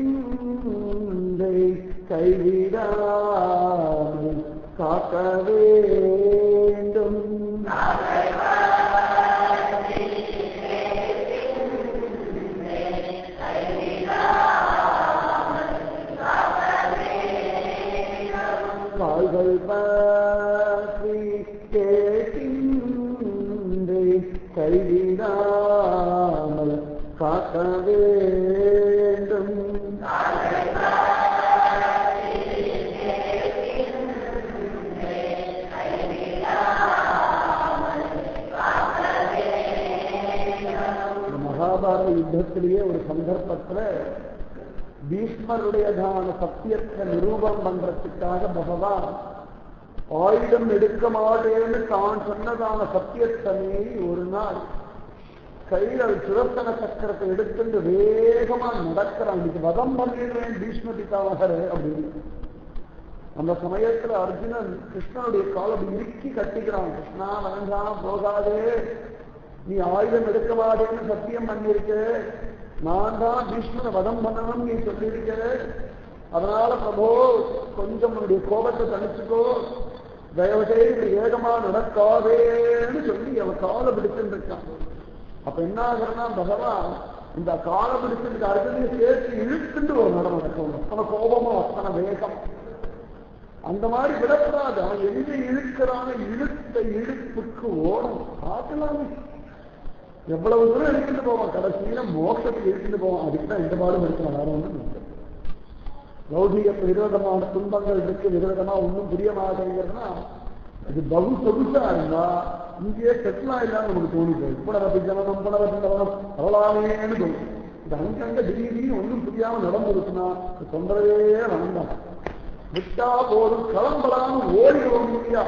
கைவிடாமல் காக்க வேண்டும் கால்கள் பற்றி கேட்டின்றே கைவிடாமல் காக்க வேண்டும் மகாபாரத யுத்தத்திலேயே ஒரு சந்தர்ப்பத்துல பீஷ்மருடையதான சத்தியத்தை நிரூபம் பண்றதுக்காக பகவான் ஆயுதம் எடுக்க மாட்டேன்னு தான் சொன்னதான சத்தியத்தை மீறி ஒரு நாள் கையில சுதர்சன சக்கரத்தை எடுத்துட்டு வேகமா நடக்கிறான். இதுக்கு வதம் பண்ணிடுறேன் பீஷ்ம பிதாமகரே அப்படின்னு. அந்த சமயத்துல அர்ஜுனன் கிருஷ்ணனுடைய காலம் இறுக்கி கட்டிக்கிறான். கிருஷ்ணா வேண்டாம் போகாதே, நீ ஆயுதம் எடுக்க மாட்டேன்னு சத்தியம் பண்ணிருக்க, நான் தான் பீஷ்மனை வதம் பண்ணணும் நீ சொல்லியிருக்க, அதனால பிரபோ கொஞ்சம் உன்னுடைய கோபத்தை தணிச்சுக்கோ, தயவுசெய்து வேகமா நடக்காதேன்னு சொல்லி அவன் காலை பிடிச்சுட்டு இருக்கான். அப்ப என்ன ஆகுறனா பகவான் இந்த காலை பிடிச்சிருக்க அர்ஜுனையும் சேர்த்து இழுத்துட்டு ஒரு நடக்கணும். அத்தனை கோபமா அத்தனை வேகம் அந்த மாதிரி விடக்கூடாது. அவன் எங்க இழுக்கிறான இழுத்த இழுப்புக்கு ஓடும் பார்க்கலாமே. எவ்வளவு தூரம் எடுத்துட்டு போவான், கடைசியில மோட்சத்துக்கு எடுத்துட்டு போவான். அதுக்குதான் இந்த பாடும் இருக்கலாம். வேற ஒன்றும் லௌகிக விரோதமான துன்பங்கள் இருக்கு, விரோதமா ஒன்றும் புரிய மாட்டேங்கிறதுனா அது பகு சொகுசா இருந்தா இங்கேயே செட்டிலா இல்லாம நமக்கு தோணி போயிடும். புனரப்பி ஜனனம் புனரப்பி ஜனனம் வரலாமேன்னு தோணும். இது அங்கங்க திடீர்னு ஒன்றும் புரியாம நடந்துருச்சுன்னா தொந்தரவே வேண்டாம், விட்டா போதும் கிளம்பலான்னு ஓடிடுவோம் இல்லையா.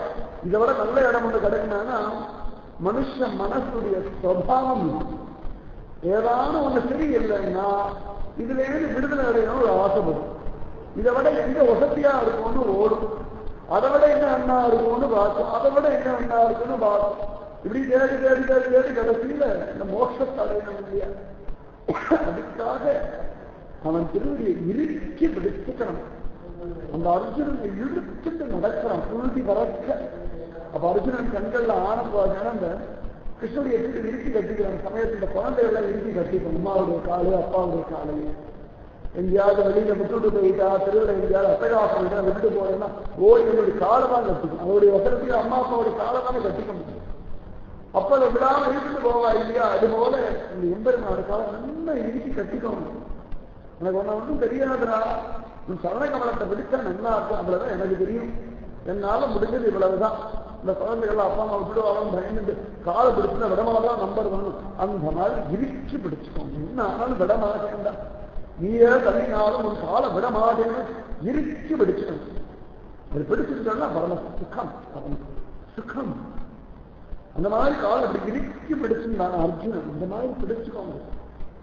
இதை விட நல்ல இடம் ஒன்று கிடைக்குன்னா மனுஷ மனசுடைய சுவாவம் ஏதான ஒண்ணு சரியில்லைன்னா இதுல இருந்து விடுதலை அடையணும் ஒரு ஆசைப்படும். இதை விட எங்க வசதியா இருக்கும்னு ஓடும், அதை விட என்ன அண்ணா இருக்கும்னு பார்க்கும், அதை விட என்ன அண்ணா இருக்குன்னு பார்க்கும். இப்படி தேடி தேடி தேடி தேடி கடைசியில இந்த மோட்சத்தை அடையணும் இல்லையா. அதுக்காக அவன் திருவடியை இறுக்கி பிடிச்சுக்கணும். அந்த அர்ஜுனனை இழுத்துட்டு நடக்கிறான் புழுதி பறக்க. அப்ப அர்ஜுனன் கண்கள்ல ஆனப்பாங்க அந்த கிருஷ்ணனுடைய வீட்டு இறுக்கி கட்டிக்கிறான். சமயத்துல குழந்தைகள்லாம் இறுக்கி கட்டிப்போம். அம்மாவுடைய காலு அப்பாவுடைய காலு எங்கேயாவது வெளியில விட்டுட்டு போயிட்டா தெருவில் எங்கேயாவது அசகாசம் விட்டுட்டு போறேன்னா ஓடி என்னுடைய காலதான் கட்டிக்கும். அவருடைய வசனத்துக்கு அம்மா அப்பாவுடைய காலதானே கட்டிக்க முடியும். அப்ப அதை விடாம இழுத்துட்டு போவா இல்லையா. அது போல இந்த எம்பெருமானோட காலம் நல்லா இறுக்கி கட்டிக்கணும். எனக்கு ஒன்றும் தெரியாதுடா, உன் சரண கமலத்தை பிடிச்சா நல்லா இருக்கும், அவ்வளவுதான் எனக்கு தெரியும், என்னால முடிஞ்சது இவ்வளவுதான். இந்த குழந்தைகள் அப்பா அம்மா விட்டுடுவாங்க பயந்து காலை பிடிச்சுன்னா விடமாதான் நம்பர் வரணும். அந்த மாதிரி இறுக்கி பிடிச்சுக்கோங்க. என்ன ஆனாலும் விடமாட்டேன்டா, நீயே தள்ளினாலும் உன் காலை விடமாட்டேன்னு இறுக்கி பிடிச்சுக்கணும். அது பிடிச்சிருக்கா பரம சுகம், பரம சுகம். அந்த மாதிரி காலை அப்படி இறுக்கி பிடிச்சுருந்தாங்க அர்ஜுனன். இந்த மாதிரி பிடிச்சுக்கோங்க.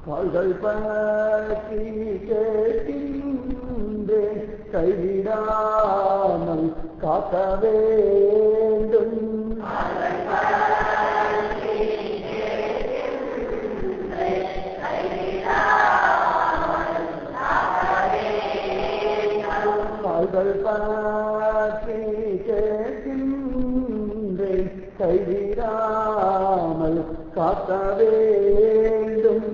கால்கள் பற்றி கேட்டின்றே கைவிடாமல் காக்க வேண்டும். கால்கள் பற்றி கேட்டின்றே கைவிடாமல் காக்க வேண்டும்.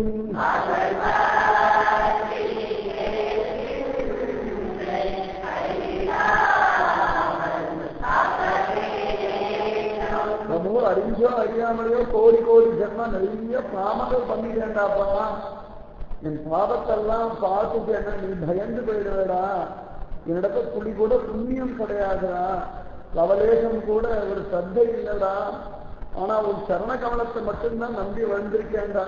பிரபு அறிஞ்சோ அறியாமலையோ கோடி கோடி ஜென்மம் நிறைய பாவங்கள் பண்ணிட்டேன்டாப்பா. என் பாவத்தெல்லாம் பார்த்துட்டு என்ன நீ பயந்து போயிடுவேடா. என்னிடத்த துளி கூட புண்ணியம் கிடையாதுடா, லவலேசம் கூட ஒரு சத்தை இல்லடா. ஆனா உன் சரண கமலத்தை மட்டும்தான் நம்பி வந்திருக்கேன்டா.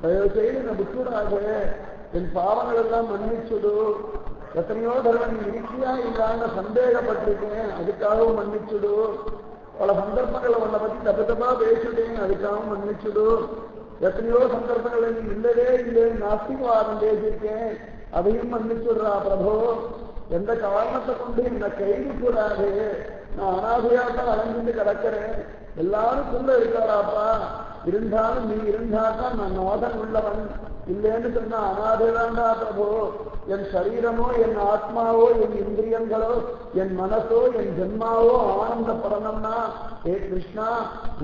தயவு செய்து என்னை விட்டுடாக, என் பாவங்கள் எல்லாம் மன்னிச்சுடு. எத்தனையோ தடவை நீ இருக்கியா இல்லான்னு சந்தேகப்பட்டிருக்கேன், அதுக்காகவும் மன்னிச்சுடு. பல சந்தர்ப்பங்களை உன்னை பத்தி தப்பு தப்பா பேசிட்டேன், அதுக்காகவும் மன்னிச்சுடு. எத்தனையோ சந்தர்ப்பங்களை நீ இல்லவே இல்லைன்னு நாஸ்திகவாதம் பேசியிருக்கேன், அதையும் மன்னிச்சுடுறா பிரபு. எந்த காரணத்தை கொண்டு என்னை கைது கூடாது. நான் அனாதையாத்தான் அலைஞ்சிட்டு கிடக்கிறேன், எல்லாரும் சொல்ல இருக்காராப்பா. இருந்தாலும் நீ இருந்தாதான் நான் நாதன் உள்ளவன், இல்லைன்னு சொன்னா அனாதைதான்டா பிரபு. என் சரீரமோ என் ஆத்மாவோ என் இந்திரியங்களோ என் மனசோ என் ஜென்மாவோ ஆனந்தப்படணும்னா ஏ கிருஷ்ணா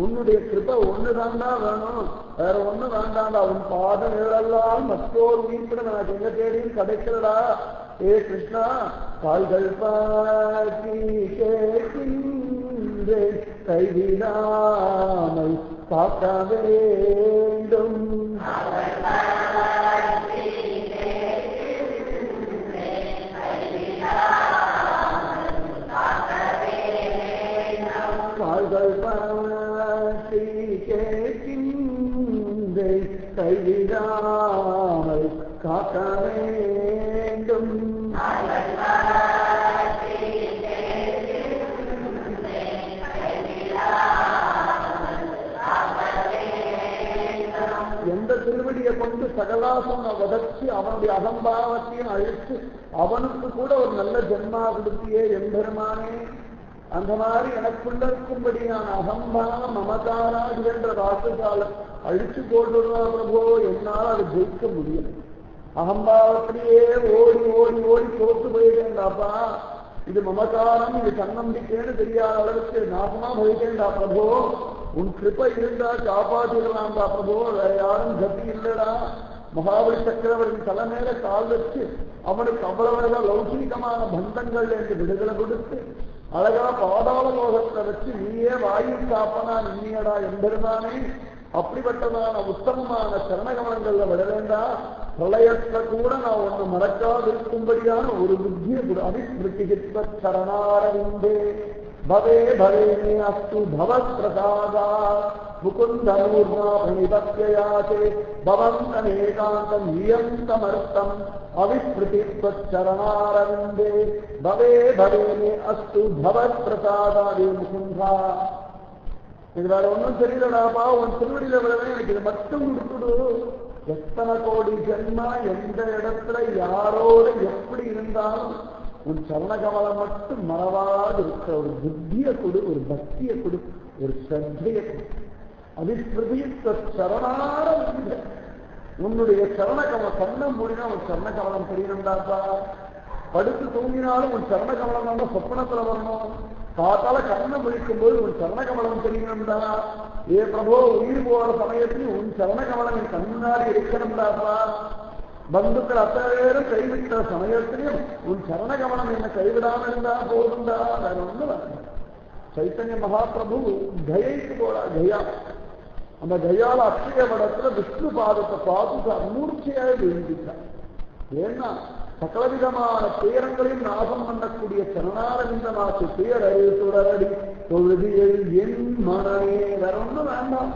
உன்னுடைய கிருபை ஒண்ணுதான்டா வேணும், வேற ஒண்ணு வேண்டாண்டா. உன் பாத நிழலால் மற்றொரு உயிர்ப்பிட எனக்கு எங்க தேடியும் கிடைக்கிறதா. ஏ கிருஷ்ணா கால்கள் பாக்கி கேட்கின்றேன், கைவிடாமல் காக்க வேண்டும். கால்கள் பாக்கி கேட்கின்றேன், கைவிடாமல் காக்க வேண்டும். எந்த திருவடியை கொண்டு சகலாசம் வதச்சி அவனுடைய அகம்பாவத்தையும் அழித்து அவனுக்கு கூட ஒரு நல்ல ஜென்மா கொடுத்தியே எம்பெருமானே. அந்த மாதிரி எனக்குள்ள இருக்கும்படியான அகம்பாவ மமதாராது என்ற ராசகாலம் அழிச்சு போடுறா பிரபோ. என்னால் அது ஜெயிக்க முடியும். அகம்பாவத்திலேயே ஓடி ஓடி ஓடி தோத்து போயிட்டேன்டாப்பா. இது மமகாரம், இது தன்னம்பிக்கைன்னு தெரியாத அளவுக்கு நாசமா போயிட்டேன்டா பிரபோ. உன் கிருப்பை இருந்தா காப்பாற்றிடலாம்டா பிரபோ, வேற யாரும் கதி இல்லடா. மகாபலி சக்கரவர்த்தி தலைமையில கால் வச்சு அவனுக்கு அவ்வளவு லௌகீகமான பந்தங்கள் என்று விடுதலை கொடுத்து அழகா பாதாள லோகத்தை வச்சு நீயே வாயு காப்பனா நின்னியடா எம்பெருமானே. அப்படிப்பட்டதான உத்தமமான சரணகமனங்கள்ல விட வேண்டாம். பிரளயத்தை கூட நான் ஒண்ணு மறக்காது இருக்கும்படியான ஒரு புத்திய அபிஸ்மிருதிகித்வ சரணாரவிந்தே பவே பவேனே அஸ்து பவத்பிரசாதா முகுந்தமூர்ணா பிரணிபத்யயாதே பவந்தமேகாந்தம் நியந்தமர்த்தம் அவிஸ்மிருதித்வ சரணாரவிந்தே பவே பவேனே அஸ்து பவத்பிரசாதாதே முகுந்தா. இது வேற ஒன்றும் தெரியலடாப்பா, உன் திருவடியில விடவே எனக்கு இது மட்டும் கொடுத்துடு. எத்தனை கோடி ஜென்மா எந்த இடத்துல யாரோட எப்படி இருந்தாலும் உன் சரணகமலம் மட்டும் மறவாது இருக்கிற ஒரு புத்திய கொடு, ஒரு பக்திய கொடு, ஒரு ஸ்ரத்தைய கொடு. அவிஸ்மிருதித்த சரணார உன்னுடைய சரணகமலம் கண்ண மூடினா உன் சரணகமலம் தெரியணும்டாப்பா. படுத்து தூங்கினாலும் உன் சரணகமலம் தான் சொப்பனத்துல வரணும். காத்தால கண்ணை விழிக்கும் போது உன் சரணகமலம் தெரியணும்டா. ஏ பிரபோ உயிர் போற சமயத்தில் உன் சரணகமலம் என் கண்ணாடி இருக்கணும்டாப்பா. பந்துக்கள் அத்தனை பேரும் கைவிட்ட சமயத்திலையும் உன் சரணகமலம் என்ன கைவிடாம இருந்தா போதுண்டா, வேற ஒண்ணு வேண்டாம். சைத்தன்ய மகாபிரபு கயைக்கு போறா, கயா. அந்த கயால அக்ஷய படத்துல விஷ்ணு பாதத்தை பார்த்து மூர்ச்சையாக விழுந்துட்டான். ஏன்னா சகலவிதமான துயரங்களையும் நாசம் பண்ணக்கூடிய சரணாரவிந்தமாக்கு துயரறி தொடரடி தொழுதி என் மனமே, வேற ஒண்ணும் வேண்டாம்.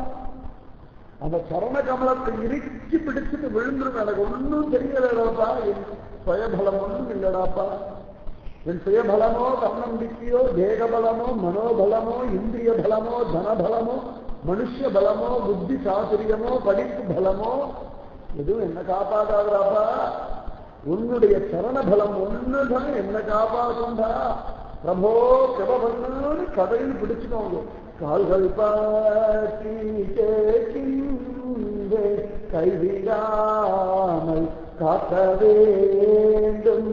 அந்த சரண கமலத்தை இறுக்கி பிடிச்சிட்டு விழுந்துரும். எனக்கு ஒன்னும் தெரியலடாப்பா, என் சுயபலம் ஒன்றும் இல்லடாப்பா. என் சுயபலமோ தன்னம்பிக்கையோ தேகபலமோ மனோபலமோ இந்திரிய பலமோ தனபலமோ மனுஷ பலமோ புத்தி சாதுரியமோ படிப்பு பலமோ எதுவும் என்ன காப்பாதாதாப்பா. உன்னுடைய சரண பலம் ஒண்ணுதான் என்ன காப்பாற்றுண்டா. பிரபோ கிருபன்னு கதையில் பிடிச்சுக்கோங்க. கால்கள் பாட்டி கேட்கின்றே கைவிடாமல் காக்க வேண்டும்.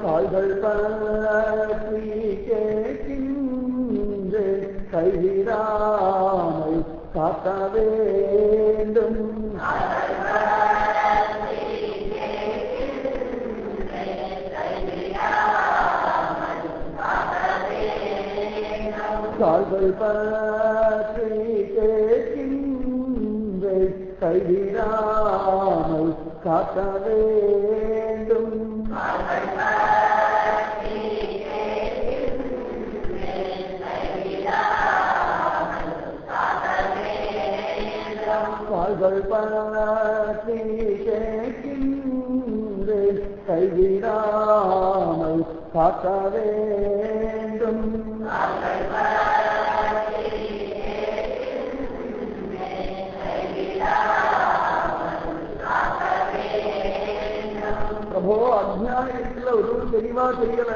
கால்கள் பாட்டி கேட்கின்றே கைவிடாமல் காக்க வேண்டும். கால்கள் பற்றி கேட்கின்றே கைவிடாமல் காக்க வேண்டும். கால்கள் பற்றி கேட்கின்றே கைவிடாமல் காக்க வேண்டும். பிரபோ, அஜ்ஞானத்துல ஒரு தெளிவா தெரியல,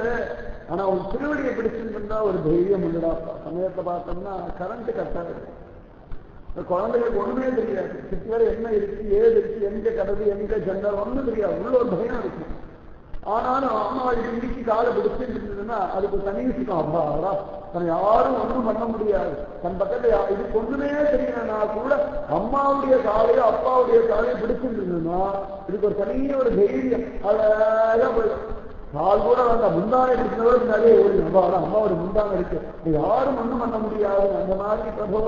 ஆனா உன் திருவடியை பிடிச்சிருந்தா ஒரு தைரியம் உள்ளடாப்பா. சமயத்தை பார்த்தோம்னா கரண்ட் கட்டாது, குழந்தைகளுக்கு ஒண்ணுமே தெரியாது. சிட்டு வரை என்ன இருக்கு, ஏது இருக்கு, எங்க கதவு, எங்க ஜன்னல் ஒண்ணும் தெரியாது. உள்ள ஒரு பயம் இருக்கு. ஆனாலும் அம்மா இன்னைக்கு காலை பிடிச்சிட்டு இருந்ததுன்னா அதுக்கு தனி சுத்தம். அப்பாடா, தன்னை யாரும் ஒன்றும் பண்ண முடியாது. தன் பக்கத்துல இதுக்கு ஒண்ணுமே தெரியலன்னா கூட அம்மாவுடைய காலையோ அப்பாவுடைய காலையோ பிடிச்சிட்டு இருந்ததுன்னா இதுக்கு ஒரு தனிய ஒரு தைரியம். அழகா போயிடும். கால் கூட வேண்டாம், முந்தானை பிடிச்சதோட முன்னாடியே ஓடி அம்மாவோட அம்மாவோட முந்தானை இருக்கு, யாரும் ஒண்ணும் பண்ண முடியாது. அந்த மாதிரி பிரபோ,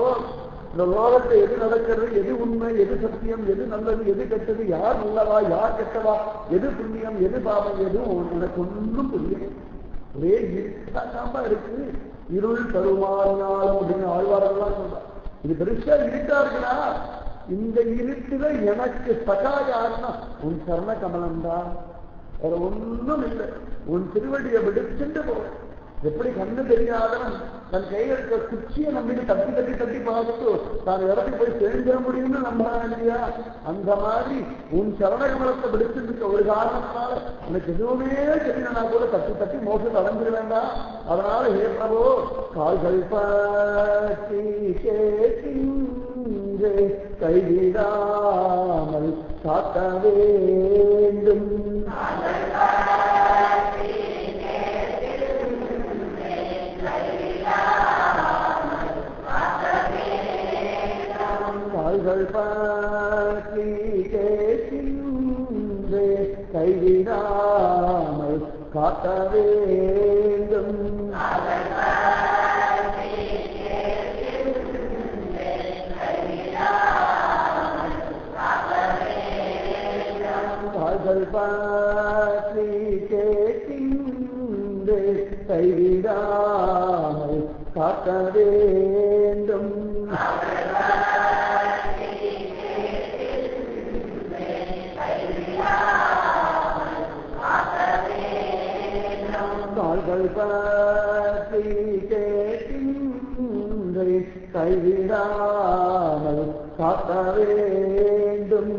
இந்த லோகத்தை எது நடக்கிறது, எது உண்மை, எது சத்தியம், எது நல்லது, எது கெட்டது, யார் நல்லவா, யார் கெட்டவா, எது புண்ணியம், எது பாவம், எதுவும் எனக்கு ஒன்றும் புரியும். ஒரே இருட்டாமா இருக்கு. இருள் தருமாறினாலும் அப்படின்னு ஆழ்வாரெல்லாம் சொல்றான். இது பெருசா இருட்டா இருக்குன்னா இந்த இருட்டுல எனக்கு சகா யாருன்னா உன் சரண கமலம் தான், வேற ஒன்றும் இல்லை. உன் திருவடியை விடுச்சுட்டு போ. எப்படி கண்ணு தெரியாதவன் தன் கையில் இருக்க குச்சியை நம்பிட்டு தட்டி தட்டி தட்டி பார்த்துட்டு தான் இடத்துக்கு போய் சேர்ந்துட முடியும்னு நம்புறான் இல்லையா? அந்த மாதிரி உன் சரணகமலத்தை விடுச்சிருக்க ஒரு காரணத்தினால எனக்கு எதுவுமே தெரியலனா கூட தட்டி தட்டி மோசத்தை அடைஞ்சிட வேண்டாம். அதனால ஹே பிரபோ, கால்கள் பற்றி கேட்கின்றே கைவிடாமல் காக்க வேண்டும். கால்கள் பற்றி கேட்கின்றே கைவிடாமல் காக்க வேண்டும். கால்கள் பற்றி கேட்கின்றே கைவிடாமல் காக்க வேண்டும். கால்கள் பற்றி கேட்கின்றே கைவிடாமல் காக்க வேண்டும்.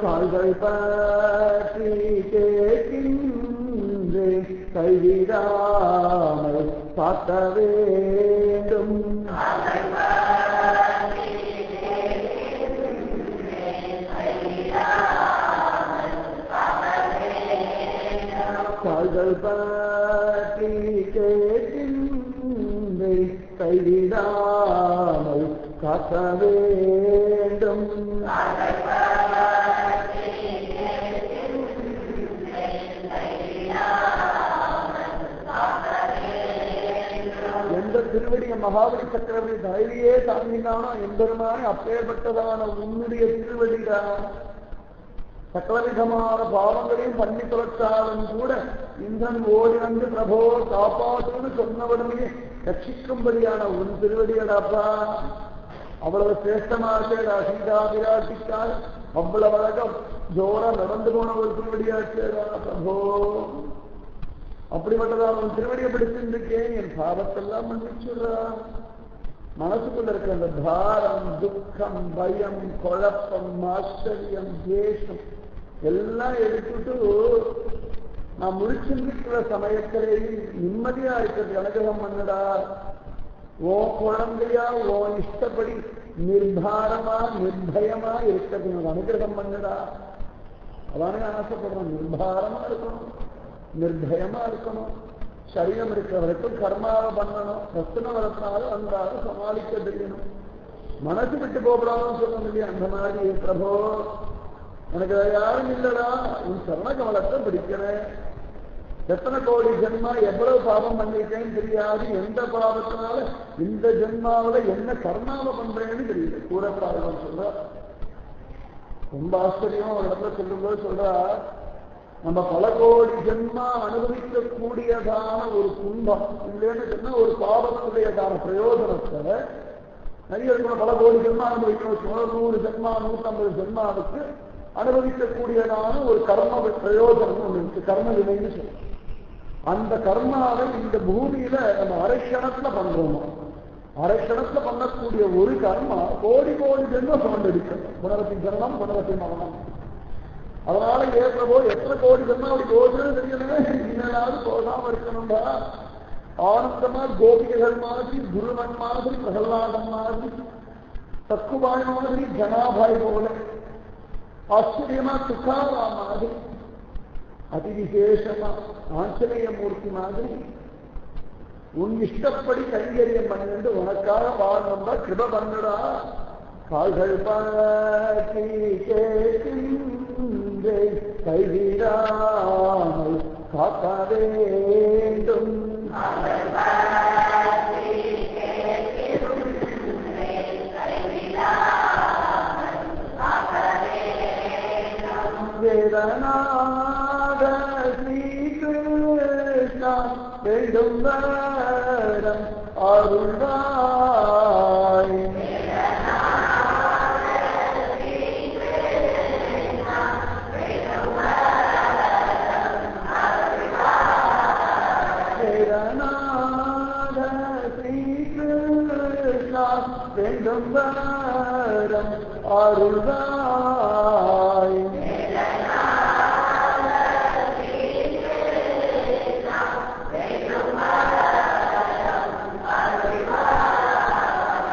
கால்கள் பற்றி கேட்கின்றே கைவிடாமல் காக்க வேண்டும். கால்கள் பற்றி கேட்கின்றே கைவிடாமல் காக்க வேண்டும். எந்த திருவடிய மகாபலி சக்கரவர்த்தி தைரியே தாங்கினானோ எம்பெருமானே அப்பேற்பட்டதான உன்னுடைய திருவடிதான். சகலவிதமான பாவங்களையும் பண்ணி தொலைச்சாலும் கூட இந்திரன் ஓடி வந்து பிரபோ காப்பாற்றுன்னு சொன்னவனுமே ரட்சிக்கும்படியான உன் திருவடியடாப்பா. அவ்வளவு சிரேஷ்டமாச்சேடா சீதா விராட்டிக்கால், அவ்வளவு அழகம் ஜோரா நடந்து போன ஒரு திருவடியாச்சேடா பிரபோ. அப்படிப்பட்டதான் உன் திருவடியை பிடிச்சிருக்கேன், என் பாவத்தெல்லாம் மன்னிச்சுடுறா. மனசுக்குள்ள இருக்க அந்த பாரம், துக்கம், பயம், குழப்பம், ஆச்சரியம், தேசம் எல்லாம் எடுத்துட்டு நான் முழிச்சிருக்கிற சமயத்திலேயும் நிம்மதியா இருக்கிறது அனுகிரகம் பண்ணுடா. ஓ குழந்தையா ஓ இஷ்டப்படி நிர்பாரமா நிர்பயமா இருக்கிறது எனக்கு அனுகிரகம் பண்ணுடா. அதானே ஆசைப்படுறோம். நிர்பாரமா இருக்கணும், நிர்பயமா இருக்கணும். சரீரம் இருக்கிற வரைக்கும் கர்மாவை பண்ணணும். பிரச்சனை வரத்தினாலும் வந்தாலும் சமாளிக்க தெரியணும். மனசு விட்டு போகலாம்னு சொல்லணும் இல்லையா? அந்த மாதிரி பிரபோ எனக்கு யாரும் இல்லடா, உன் சரண கமலத்தை பிடிக்கிறேன். எத்தனை கோடி ஜென்மா எவ்வளவு பாவம் பண்ணிருக்கேன்னு தெரியாது. எந்த பாவத்தினால இந்த ஜென்மாவில என்ன கர்மாவை பண்றேன்னு தெரியல. கூடப்படாதவன் சொல்ற ரொம்ப ஆச்சரியம். ஒரு இடத்துல சொல்லும்போது சொல்றா, நம்ம பல கோடி ஜென்மா அனுபவிக்க கூடியதான ஒரு துன்பம் இல்லைன்னு சொன்னா ஒரு பாவத்துடையதான பிரயோஜனத்தை நிறைய இருக்கணும். பல கோடி ஜென்மா அனுபவிக்கணும். 100 ஜென்மா 150 ஜென்மாவுக்கு அனுபவிக்கக்கூடியதான ஒரு கர்ம பிரயோஜனம் ஒன்று இருக்கு. கர்ம வினைன்னு சொல்லுவோம். அந்த கர்மாவை இந்த பூமியில நம்ம அரைக்கணத்துல பண்றோமோ, அரைக்கணத்துல பண்ணக்கூடிய ஒரு கர்மா கோடி கோடி ஜென்மம் சுமந்தடிக்கணும். புனரத்தி ஜனனம் புனரத்தி மரணம். அதனால ஏற்றபோ எத்தனை கோடி ஜென்மம் அப்படி போகுதுன்னு தெரியல. இன்னாவது போகாம இருக்கணும்டா. ஆனந்தமா கோபிகைகள் மாதிரி, குருவன் மாதிரி, பிரகலாதன் மாதிரி, தக்குபாய் மாதிரி, ஜனாபாய் போல, ஆச்சரியமா துக்காரா மாதிரி, அதிவிசேஷமா ஆஞ்சநேய மூர்த்தி மாதிரி உன் இஷ்டப்படி கைங்கரியம் பண்ணிட்டு உனக்காக வாழ்ந்தா கிருப பண்ணுடா. கால்கள் பாட்டி கேட்கின்றே கைவிடாமல் காக்க வேண்டும். வேதநாத ஸ்ரீகிருஷ்ணா வேண்டும் வரம் அருள்வாய். வேதநாத ஸ்ரீகிருஷ்ணா வேண்டும் வரம் அருள்வாய்.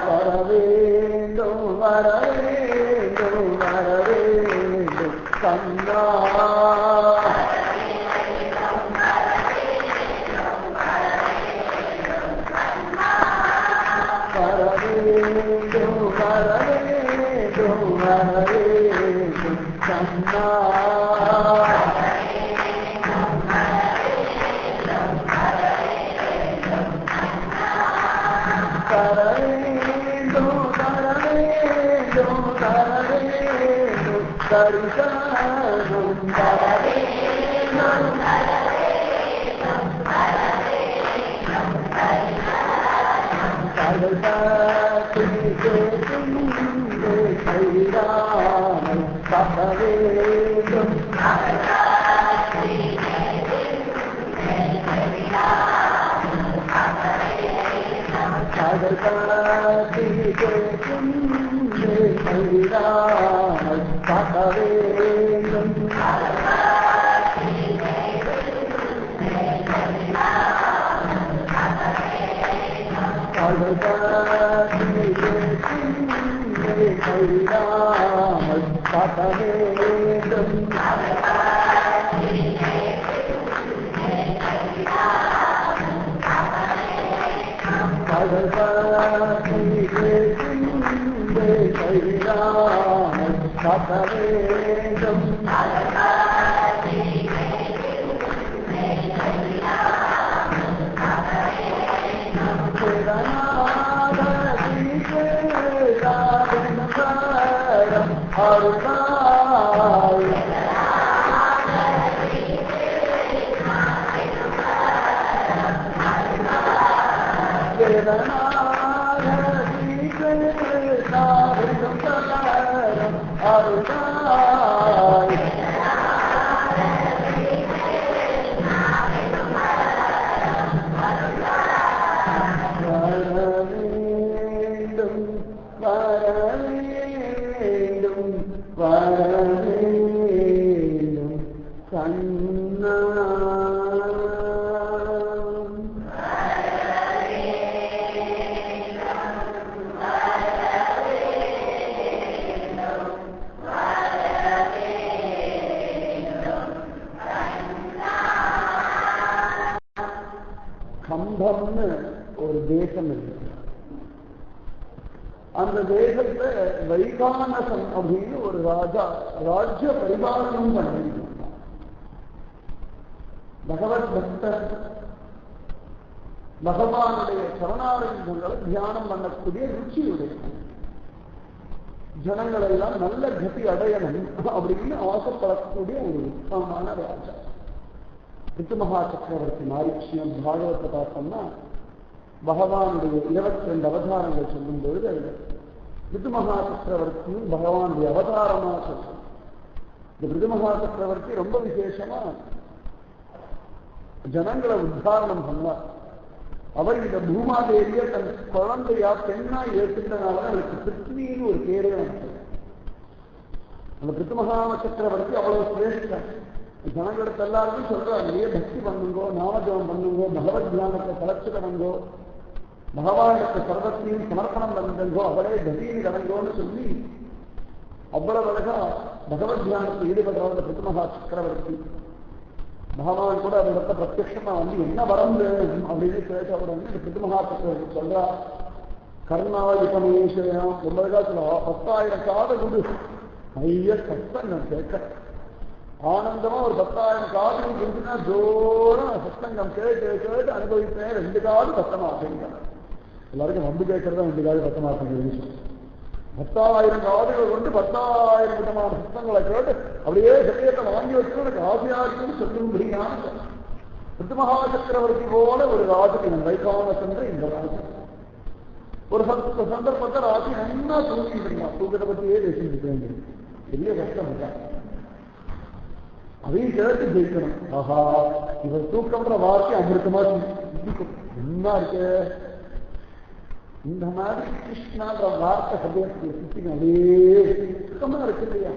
வரவேண்டும் வரவேண்டும் வரவேண்டும் கண்ணா. வரவேண்டும் வரவேண்டும் வரவேண்டும் கண்ணா. தரிசனம் கைராமல் காக்க வேண்டும். காதல் காட்டி கேட்கும் கைராமல் காக்க வேண்டும். காதல் காட்டி கேட்கும் கைராமல் காக்க வேண்டும். காதல் காட்டி கேட்கும் கைராமல் காக்க வேண்டும். அருள்வாய். அருள்வாய். வரவேண்டும் வரவேண்டும் வரவேண்டும் கண்ணா. கம்பம்னு ஒரு தேசம் இருக்கு. அந்த தேசத்தை வைகானசன் அப்படின்னு ஒரு ராஜா ராஜ்ய பரிபாலனம் பண்ணிட்டு பகவத் பக்தர் பகவானுடைய சரணாரங்களை தியானம் பண்ணக்கூடிய ருச்சியுடைய ஜனங்கள் எல்லாம் நல்ல கதி அடையணும் அப்படின்னு ஆசைப்படக்கூடிய ஒரு உத்தமமான ராஜா. ரித்துமகா சக்கரவர்த்தி மாரிச்சியம் பாகவத்தை பார்த்தோம்னா பகவானுடைய 22 அவதாரங்கள் சொல்லும் பொழுது ரித்துமகா சக்கரவர்த்தியும் பகவானுடைய அவதாரமாக சொல்லும். இந்த ரித்துமகா சக்கரவர்த்தி ரொம்ப விசேஷமா ஜனங்களை உத்தாரணம் பண்ணார். அவர் இந்த பூமாதேவிய தன் குழந்தையா பெண்ணா ஏற்றுட்டனால அவருக்கு பிருத்வின்னு ஒரு பேரே வந்தது. அந்த பிருத்துமகா சக்கரவர்த்தி அவ்வளவு சிரேஷ்டம். ஜனங்களுக்கு எல்லாருக்கும் சொல்றாங்க, நீயே பக்தி பண்ணுங்கோ, நாமஜபம் பண்ணுங்கோ, பகவத் தியானத்தை கலச்சுக்கணுங்கோ, பகவானுக்கு சர்வத்தையும் சமர்ப்பணம் பண்ணுங்கோ, அவளே கதின்னு கடங்கோன்னு சொல்லி அவ்வளவு அழகா பகவத் தியானத்தில் ஈடுபடுறவங்க பிருத்துமகா சக்கரவர்த்தி. பகவான் கூட அவரிடத்த பிரத்யட்சமா வந்து என்ன வரம் அப்படின்னு கேட்ட உடனே பிருத்துமகா சக்கரவர்த்தி சொல்றா, கர்ணாயுதமேஷயம் ரொம்ப காலத்துல 10,000 காது குடு ஐய சத்தம் நான் கேட்கிறேன். ஆனந்தமா ஒரு 10,000 காது இருந்துச்சுன்னா ஜோரம் சத்தங்கம் கேட்டு கேட்டு அனுபவிப்பேன். 2 காது சத்தமா அப்படிங்கிறார். எல்லாருக்கும் வந்து கேட்கறதா 2 காது சத்தமா அப்படின்னு 10,000 காதுகள் கொண்டு 10,000 விதமான சத்தங்களை கேட்டு அப்படியே சத்தியத்தை வாங்கி வச்சு எனக்கு ஆசையா இருக்குன்னு சொல்லும்படியான ரித்துமகா சக்கரவர்த்தி போல ஒரு ராஜுக்கு வைகான சென்ற இந்த ராஜு ஒரு சந்தர்ப்பத்தை ராஜி நல்லா தூங்கிட்டு இருந்தான். தூக்கத்தை பற்றியே பேசிட்டு வேண்டியது பெரிய கஷ்டம் இல்லை. அதையும் கேட்டு ஜெயிக்கணும். ஆஹா, இவர் தூக்கம்ன்ற வார்த்தை அமிர்தமா சிந்திக்கும். என்ன இருக்கு இந்த மாதிரி கிருஷ்ணான்ற வார்த்தை சபையத்துக்கு சித்திக்கும். அதே சுத்தமா இருக்கு இல்லையா?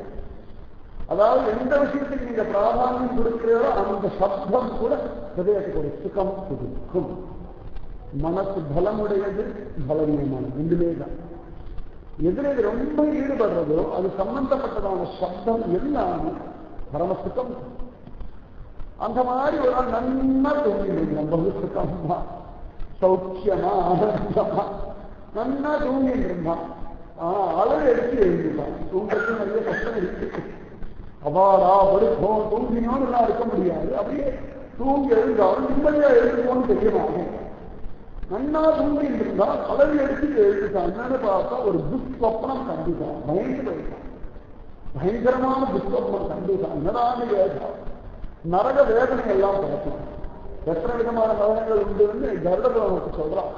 அதாவது எந்த விஷயத்துக்கு நீங்க பிராதானியம் கொடுக்கிறதோ அந்த சப்தம் கூட ஹதயத்துக்கு ஒரு சுகம் கொடுக்கும். மனசு பலமுடையது, பலவீனமானது ரெண்டுமே தான். எதிரே ரொம்ப ஈடுபடுறதோ அது சம்பந்தப்பட்டதான சப்தம் எல்லாமே பரமசுகம். அந்த மாதிரி ஒரு நாள் நன்னா தூங்கிட்டு பகு சுகமா சௌக்கியமா ஆனந்தமா நன்னா தூங்கிட்டு இருந்தான். அளவு எடுத்து எழுதிட்டான். தூங்கறது நிறைய கஷ்டம் இருக்கு. அவாடா படுப்போம் தூங்கினோன்னு எல்லாம் இருக்க முடியாது. அப்படியே தூங்கி எழுந்தாலும் நிம்மதியா எழுதுவோன்னு தெரியுமாங்க. நன்னா தூங்கிட்டு இருந்தா அளவு எடுத்து எழுதிட்டான். என்னன்னு பார்த்தா ஒரு துஷ்ஸ்வப்னம் கண்டுட்டான். பயந்து போயிட்டான். பயங்கரமான துஷ்ஸ்வப்னம் கண்டுட்டான். என்னடான்னு கேட்டான். நரக வேதனை எல்லாம் பார்த்தான். எத்தனை விதமான நரகங்கள் உண்டு கருடத்தை நமக்கு சொல்றான்.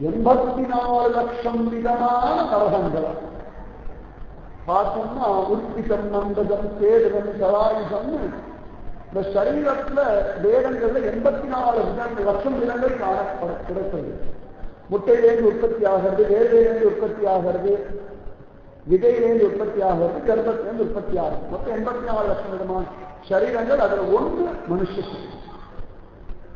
84 லட்சம் விதமான நரகங்கள் பார்த்தோம்னா உற்பிஷம் நந்தகம் சேதகம் சலாயுதம்னு இந்த சரீரத்துல வேதங்கள்ல 84 லட்சம் விதங்கள் காணப்பட கிடைப்பது. முட்டையிலேருந்து உற்பத்தி ஆகிறது, வேதையிலேருந்து உற்பத்தி ஆகிறது, விதையிலேருந்து உற்பத்தி ஆகிறது, கர்ப்பத்திலேருந்து உற்பத்தி ஆகிறது. மொத்தம் 84 லட்சம் விதமான சரீரங்கள். அதுல ஒன்று மனுஷ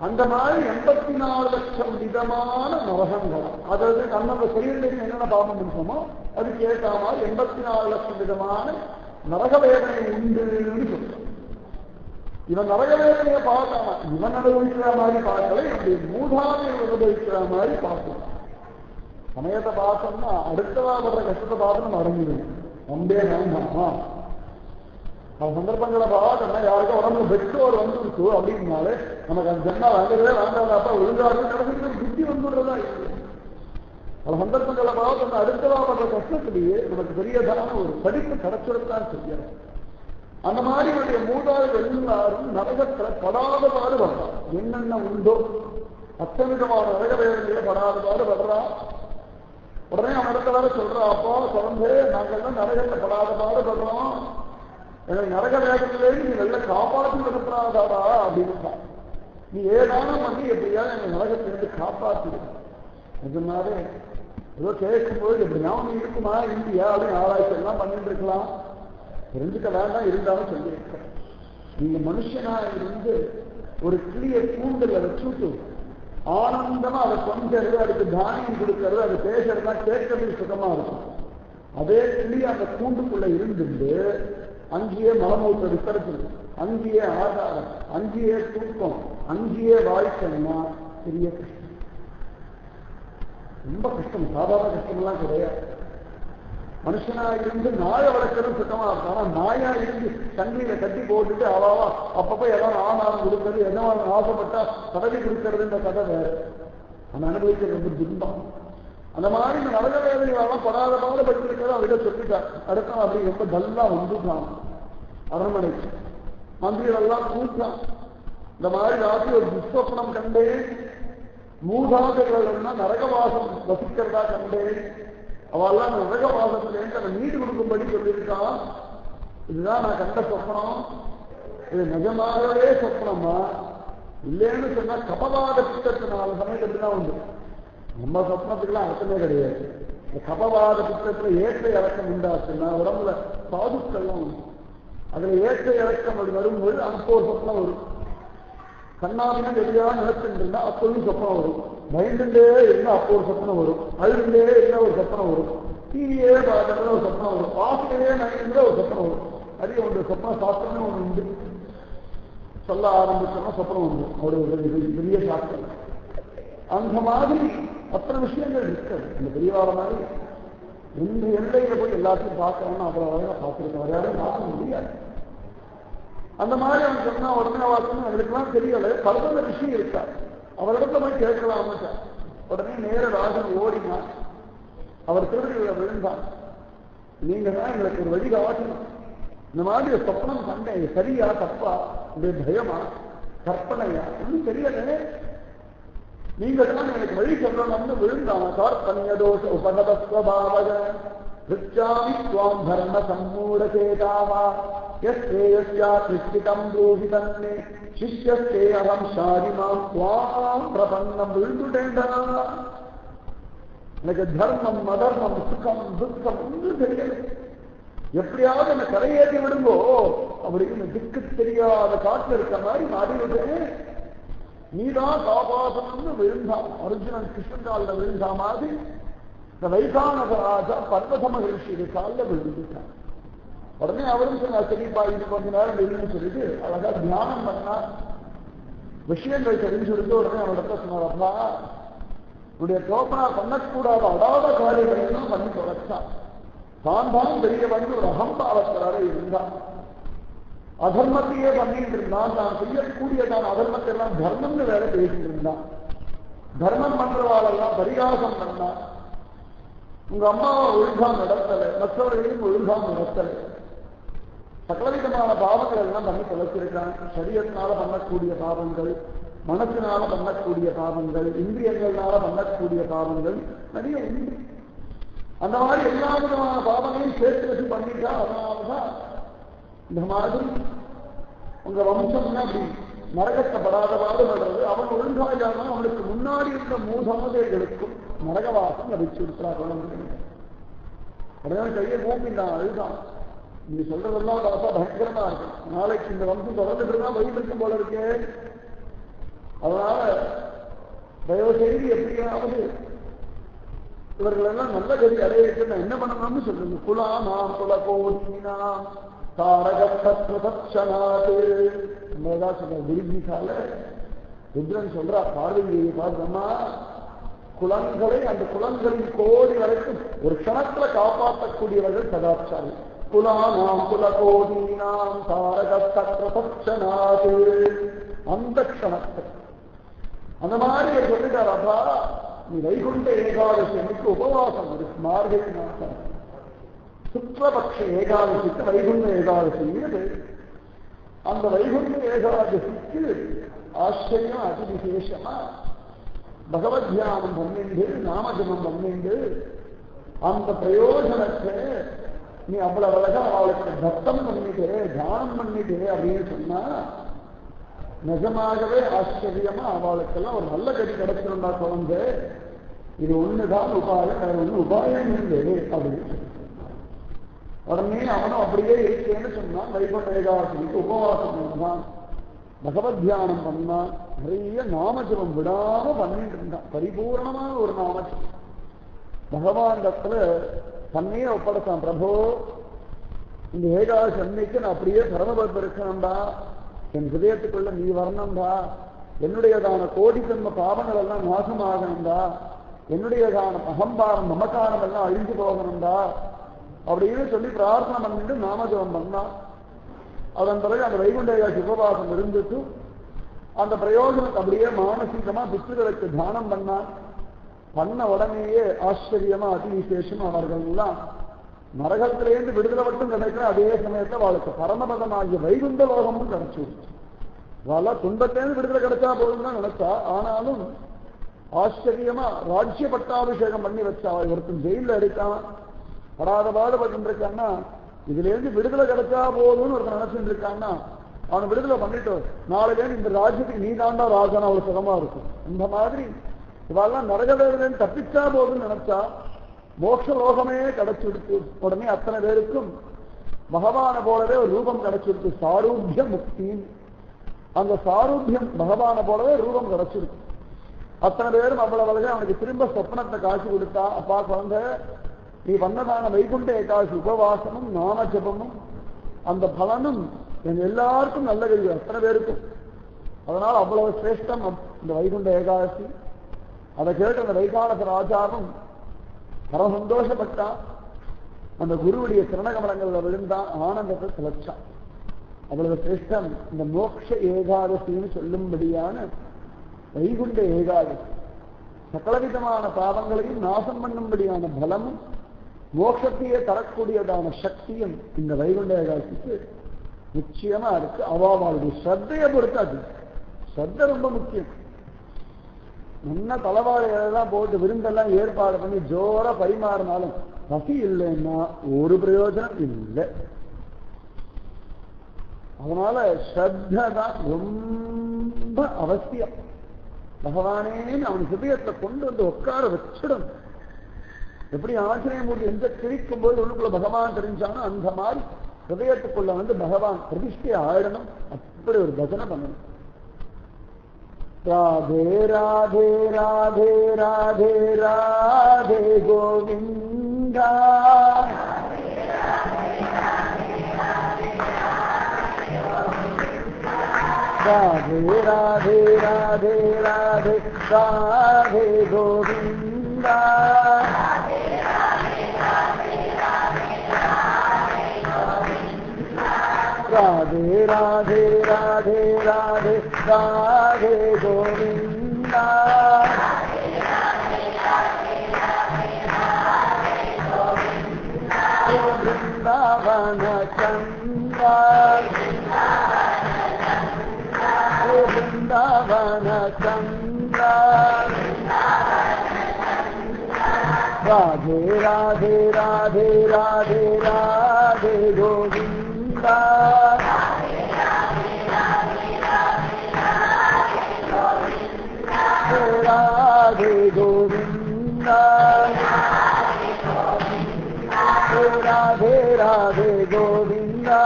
அந்த மாதிரி 84 லட்சம் விதமான நரகங்கள். அதாவது நம்ம சரீரத்தில் என்னென்ன பாவம் இருக்கோமோ அதுக்கு ஏற்ற மாதிரி 84 லட்சம் விதமான நரக வேதனை உண்டுன்னு சொல்றோம். இவன் நரக வேதனையை பார்க்காம இவன் அனுபவிக்கிற மாதிரி பார்க்கல, இப்படி மூதாதையை அனுபவிக்கிற மாதிரி பார்க்கலாம். சமயத்தை பார்த்தோம்னா அடுத்தவா வர்ற கஷ்டத்தை பார்த்து நம்ம அடங்கிடுவோம். ஒன்றே வேண்டாமா சந்தர்ப்பங்களை பார்த்தோம்னா யாருக்கும் உடம்புல பெற்றோர் வந்துருக்கு அப்படின்னாலே நமக்கு அந்த ஜென்மா வேண்டவே வேண்டாப்பா ஒழுங்காக நடந்துட்டு புத்தி வந்துடுறதா இருக்கு. பல சந்தர்ப்பங்களை பார்த்தோம்னா அடுத்தவா பண்ற கஷ்டத்திலேயே நமக்கு பெரியதான ஒரு படிப்பு கிடைச்சிருந்தான் செய்யணும். அந்த மாதிரி உடைய மூதாதைகள் எல்லாரும் நரகத்துல படாத பாடுபடுறான். என்னென்ன உண்டோ அத்தனை விதமான நரக வேதனையில படாத பாடுபடுறான். உடனே அவன் இடத்துல வேற சொல்றான், அப்பா குழந்தை நாங்கள்லாம் நரகத்துல படாத பாடுபடுறோம், எனக்கு நரக வேதத்திலேருந்து நீ நல்ல காப்பாற்றி நடத்துறாதாடா அப்படின்னு. நீ ஏதானும் பண்ணி எப்படியாவது எங்க நரகத்திலிருந்து காப்பாற்றிடு. அதனால ஏதோ கேட்கும்போது எப்படியாவது இருக்குமா இந்தியா அப்படின்னு ஆராய்ச்சி எல்லாம் பண்ணிட்டு இருக்கலாம், தெரிஞ்சுக்க வேண்டாம், இருந்தாலும் சொல்லியிருக்க. நீங்க மனுஷனா இருந்து ஒரு கிளியை கூண்டுல வச்சுட்டு ஆனந்தமா அதை கொஞ்சறது, அதுக்கு தானியம் கொடுக்கறது, அது பேசுறதுனா கேட்கறது சுகமா இருக்கும். அதே கிளி அந்த கூண்டுக்குள்ள இருந்துட்டு அங்கேயே மலமூத்த விசர்ஜனம், அங்கேயே ஆதாரம், அங்கேயே தூக்கம், அங்கேயே வாய்க்கணும்னா பெரிய கஷ்டம். ரொம்ப கஷ்டம், சாதாரண கஷ்டம்லாம் கிடையாது. மனுஷனா இருந்து நாயை வளர்க்கறது சுத்தமா இருக்கும். ஆனா நாயா இருந்து சங்கிலியில கட்டி போட்டுட்டு அவாவா அப்பப்ப ஏதாவது ஆனாரம் கொடுக்கறது, எதாவது ஆசைப்பட்டா பதவி கொடுக்கறதுன்ற கதை வேற. அந்த அனுபவிக்கிறது ரொம்ப துன்பம். அந்த மாதிரி இந்த நரக வேதனையெல்லாம் படாத பாடுபட்டிருக்கிறத அவர்கிட்ட சொல்லிட்டார். அடுத்த அப்படி ரொம்ப டல்லா வந்துட்டான் அரண்மனைக்கு. மந்திரிகள் எல்லாம் கூட்டான். இந்த மாதிரி ராத்திரி ஒரு துஸ்வப்னம் கண்டேன், மூதாதைகள் எல்லாம் நரகவாசம் வசிக்கிறதா கண்டேன், அவெல்லாம் நரகவாசத்திலேருந்து அதை மீடு கொடுக்கும்படி சொல்லியிருக்கான். இதுதான் நான் கண்ட சொப்பனம். இது நிஜமாகவே சொப்பனமா இல்லைன்னு சொன்னா கபவாத பித்தத்தினால சமயத்து அப்படிதான் உண்டு. நம்ம சொப்னத்துக்குலாம் அர்த்தமே கிடையாது. இந்த கபவாத பித்தத்துல ஏற்ற இறக்கம் உண்டாச்சுன்னா உடம்புல சாதுக்கள்லாம் உண்டு. அதுல ஏற்ற இறக்கம் அது வரும்போது அப்போ ஒரு சொப்னம் வரும். கண்ணாபின்னா எதிராக நினைச்சுட்டு இருந்தா அப்போதும் சொப்பனம் வரும். பயந்துட்டே இருந்தா அப்போ ஒரு சொப்பனம் வரும். அழுதுண்டே இருந்தா ஒரு சொப்பனம் வரும். டிவியே பார்க்கறதுல ஒரு சொப்பனம் வரும். வாசலையே நினைக்கிற ஒரு சொப்பனம் வரும். அதே ஒன்று சொப்பனம் சாஸ்திரமே ஒன்று உண்டு. சொல்ல ஆரம்பிச்சோம்னா சொப்பனம் உண்டு. ஒரு பெரிய சாஸ்திரம். அந்த மாதிரி அத்தனை விஷயங்கள் இருக்கிறது. இந்த பெரியவார மாதிரி இந்த எல்லையில போய் எல்லாத்தையும் பார்க்கணும்னு அவ்வளவு அழகா பார்த்துருக்கேன். யாரையும் பார்க்க முடியாது. அந்த மாதிரி அவன் சொன்னா உடனே வாசணும் அவங்களுக்குலாம் தெரியல. பலதர விஷயம் இருக்கா. அவரிடத்துல போய் கேட்கலாம. உடனே நேர ராஜன் ஓடினான். அவர் திருவிழா விழுந்தான். நீங்க தான் எங்களுக்கு ஒரு வழி காட்டணும். இந்த மாதிரி ஒரு சொப்பனம் கண்டேன், சரியா தப்பா, இந்த பயமா கற்பனையா இன்னும் தெரியல, நீங்க தான் எனக்கு வழி சொல்லணும்னு விழுந்தான். கார்பண்யதோஷ உபகதஸ்வபாவக ரிச்சாமி துவாம் தர்ம சம்மூடசேதாவா யஸ்ரேயஸ்யா கிருஷ்டிதம் ரோஹிதன்னே சிஷ்யஸ்தே அகம் ஷாரிமாம் துவாம் பிரபன்னம். விழுந்துட்டேன்டா. எனக்கு தர்மம் அதர்மம் சுகம் துக்கம் ஒன்றும் தெரியல. எப்படியாவது என்ன கரையேற்றி விடுங்கோ அப்படின்னு திக்கு தெரியாத காட்டுல இருக்க மாதிரி மாறிவிட்டேன். நீதான் காபாசனம்னு விழுந்தான். அர்ஜுனன் கிருஷ்ணன் காலில் விழுந்தா மாதிரி இந்த வைகானக ராஜா பர்வத மகிழ்ச்சி காலில் விழுந்துட்டான். உடனே அவரும் சொன்னா சரிப்பா இது கொஞ்ச நேரம் விழுன்னு சொல்லிட்டு அழகா தியானம் பண்ணா. விஷயங்கள் தெரிஞ்சுடுத்து உடனே அவரிடத்த சொன்னார், அப்பா உடைய தோப்பனா பண்ணக்கூடாத அடாத காரியங்களையும் பண்ணி தொலைச்சான். தான் தான் பெரிய வந்து ஒரு அகம்பாவத்தராக இருந்தான். அதர்மத்தையே பண்ணிட்டு இருந்தான். தான் செய்யக்கூடிய தான் அதர்மத்தை எல்லாம் தர்மம்னு வேற பேசிட்டு இருந்தான். தர்மம் பண்றவாளெல்லாம் பரிகாசம் பண்ணா. உங்க அம்மாவை ஒழுங்கா நடத்தலை, மற்றவர்களையும் ஒழுங்கா நடத்தலை. சகலவிதமான பாவங்கள் எல்லாம் பண்ணி தொலைச்சிருக்கான். சரீரத்தினால பண்ணக்கூடிய பாவங்கள், மனத்தினால பண்ணக்கூடிய பாவங்கள், இந்திரியங்கள்னால பண்ணக்கூடிய பாவங்கள் நிறைய உண்டு. அந்த மாதிரி எல்லா விதமான பாவங்களையும் சேர்த்து வச்சு பண்ணிட்டா. அதனாலதான் இந்த மாதிரி உங்க வம்சம்னா அப்படி நரகத்தப்படாத பாடுபடுறது. அவன் ஒழுங்காயானா அவனுக்கு முன்னாடி இருந்த மூதாதைகளுக்கும் நரகவாசம் லபிச்சு இருக்கிறார்கள். உடனே கையை கூப்பிட்டான், அழுதான். நீங்க சொல்றதெல்லாம் பார்த்தா பயங்கரமா இருக்கு. நாளைக்கு இந்த வம்சம் தொடர்ந்துட்டு இருந்தா வயிறு இருக்கும் போல இருக்கே. அதனால தயவு செய்து எப்படியாவது இவர்கள் எல்லாம் நல்ல கதி அடையிட்டு என்ன பண்ணணும்னு சொல்லுங்க. குலானாம் குலகோடீனாம் தாரகத்வதக்ஷனாது. நம்மதான் சொல்ற குருஜிசால ருத்ரன் சொல்றா, பார்வதியை பார்த்தோம்னா குலங்களை அந்த குலங்களின் கோடி வரைக்கும் ஒரு க்ஷணத்துல காப்பாற்றக்கூடியவர்கள் சதாச்சாரி. குலானாம் குலகோடீனாம் தாரகத்வதக்ஷனாது. அந்த க்ஷணத்தை அந்த மாதிரி சொல்லிட்டார். அப்பா நீ வைகுண்ட ஏகாதசி அன்னைக்கு உபவாசம் இருக்கு. மார்கழி மாசம் சுக்லபக்ஷ ஏகாதசிக்கு வைகுண்ட ஏகாதசிங்கிறது. அந்த வைகுண்ட ஏகாதசிக்கு ஆச்சரியம் அதிவிசேஷமா பகவத் தியானம் பண்ணிண்டு நாமஜபம் பண்ணிண்டு அந்த பிரயோஜனத்தை நீ அவ்வளவு அழகா அவளுக்கு தத்தம் பண்ணிட்டு தியானம் பண்ணிட்டு அப்படின்னு சொன்னா நிஜமாகவே ஆச்சரியமா அவளுக்கெல்லாம் ஒரு நல்ல கதி கிடைச்சிருந்தா குழந்தை. இது ஒண்ணுதான் உபாயம், வேற ஒண்ணு உபாயம் இல்லை அப்படின்னு. உடனே அவனும் அப்படியே இருக்கேன்னு சொன்னான். வைகுண்ட ஏகாதசிக்கு உபவாசம் பண்ணான், பகவத் தியானம் பண்ணான், நிறைய நாமஜபம் விடாம பண்ணிட்டு இருந்தான். பரிபூர்ணமான ஒரு நாமஜபம். பகவான் இடத்துல தன்னையே ஒப்படைத்தான். பிரபு இந்த ஏகாதசி அன்னைக்கு நான் அப்படியே பரமபதம் இருக்கணும்டா, என் ஹிருதயத்துக்குள்ள நீ வரணும்டா, என்னுடையதான கோடி ஜென்ம பாவங்கள் எல்லாம் நாசமாகணும்டா, என்னுடையதான அகம்பாரம் மமக்காரம் எல்லாம் அழிஞ்சு போகணும்டா, அப்படின்னு சொல்லி பிரார்த்தனை பண்ணிட்டு நாமஜபம் பண்ணான். அதன் பிறகு அந்த வைகுண்ட ஏகாதசி உபவாசம் இருந்துட்டு அந்த பிரயோஜனத்தை அப்படியே மானசீகமா பித்ருக்களுக்கு தானம் பண்ண உடனேயே ஆச்சரியமா அதிவிசேஷம் அவர்கள் எல்லாம் நரகத்திலேருந்து விடுதலை மட்டும் கிடைக்கிற அதே சமயத்துல அவளுக்கு பரமபதமாகிய வைகுண்ட லோகமும் கிடைச்சு. அவள துன்பத்திலேருந்து விடுதலை கிடைச்சா போதும் தான் நினைச்சா. ஆனாலும் ஆச்சரியமா ராஜ்ய பட்டாபிஷேகம் பண்ணி வச்சா. ஒருத்தன் ஜெயில இருக்கான், படாத பாடுபட்டு இருக்கான்னா இதுல இருந்து விடுதலை கிடைச்சா போதும்னு ஒருத்தன் நினைச்சுட்டு இருக்கான்னா அவனை விடுதலை பண்ணிட்டு நாளையிலேருந்து இந்த ராஜ்யத்துக்கு நீ தாண்டா ராஜான அவ்வளவு சுகமா இருக்கும். இந்த மாதிரி இவெல்லாம் நரகவேதனைன்னு தப்பிச்சா போதுன்னு நினைச்சா மோட்ச லோகமே கிடைச்சிடுத்து. உடனே அத்தனை பேருக்கும் பகவான போலவே ஒரு ரூபம் கிடைச்சிருக்கு, சாரூபிய முக்தின்னு. அந்த சாரூபியம் பகவான போலவே ரூபம் கிடைச்சிருக்கு. அத்தனை பேரும் அவ்வளவு அழகா அவனுக்கு திரும்ப சொப்னத்தை காட்சி கொடுத்தா, அப்பா குழந்தை நீ வந்ததான வைகுண்ட ஏகாதசி உபவாசமும் நாம ஜபமும் அந்த பலனும் எங்க எல்லாருக்கும் நல்ல கல்வி, அத்தனை பேருக்கும். அதனால அவ்வளவு சிரேஷ்டம் இந்த வைகுண்ட ஏகாதசி. அதை கேட்டு அந்த வைகானச ராஜாவும் பர சந்தோஷப்பட்டான். அந்த குருவுடைய கிரணகமலங்கள்ல விழுந்தான், ஆனந்தத்தை திளைச்சான். அவ்வளவு சிரேஷ்டம் இந்த மோட்ச ஏகாதசின்னு சொல்லும்படியான வைகுண்ட ஏகாதசி. சகலவிதமான பாவங்களையும் நாசம் பண்ணும்படியான பலமும் மோட்சத்தையே தரக்கூடியதான சக்தியும் இந்த வைகுண்ட ஏகாதசிக்கு நிச்சயமா இருக்கு. அவளுடைய ஸ்ரத்தையை பொறுத்தாது. ஸ்ரத்த ரொம்ப முக்கியம். முன்ன தலைவாழையெல்லாம் போட்டு விருந்தெல்லாம் ஏற்பாடு பண்ணி ஜோரா பரிமாறினாலும் பசி இல்லைன்னா ஒரு பிரயோஜனம் இல்லை. அதனால ஸ்ரத்த தான் ரொம்ப அவசியம். பகவானே அவன் ஹிருதயத்தை கொண்டு வந்து உட்கார வச்சிடும். எப்படி ஆசிரியமூர்த்தி எந்த கிழிக்கும் போது உள்ளுக்குள்ள பகவான் தெரிஞ்சானோ அந்த மாதிரி ஹிருதயத்துக்குள்ள வந்து பகவான் பிரதிஷ்டை ஆயிடணும். அப்படி ஒரு பஜனை பண்ணணும். ராதே ராதே ராதே ராதே ராதே கோவிந்தா ராதே ராதே ராதே ராதே ராதே கோவிந்தா ராதே ராதே ராதே ராதே ராதே கோவிந்தா பிருந்தாவன சந்திரா பிருந்தாவன சந்திரா ராதே ராதே ராதே ராதே ராதே கோவிந்தா ராதே கோவிந்தா ராதே ராதே கோவிந்தா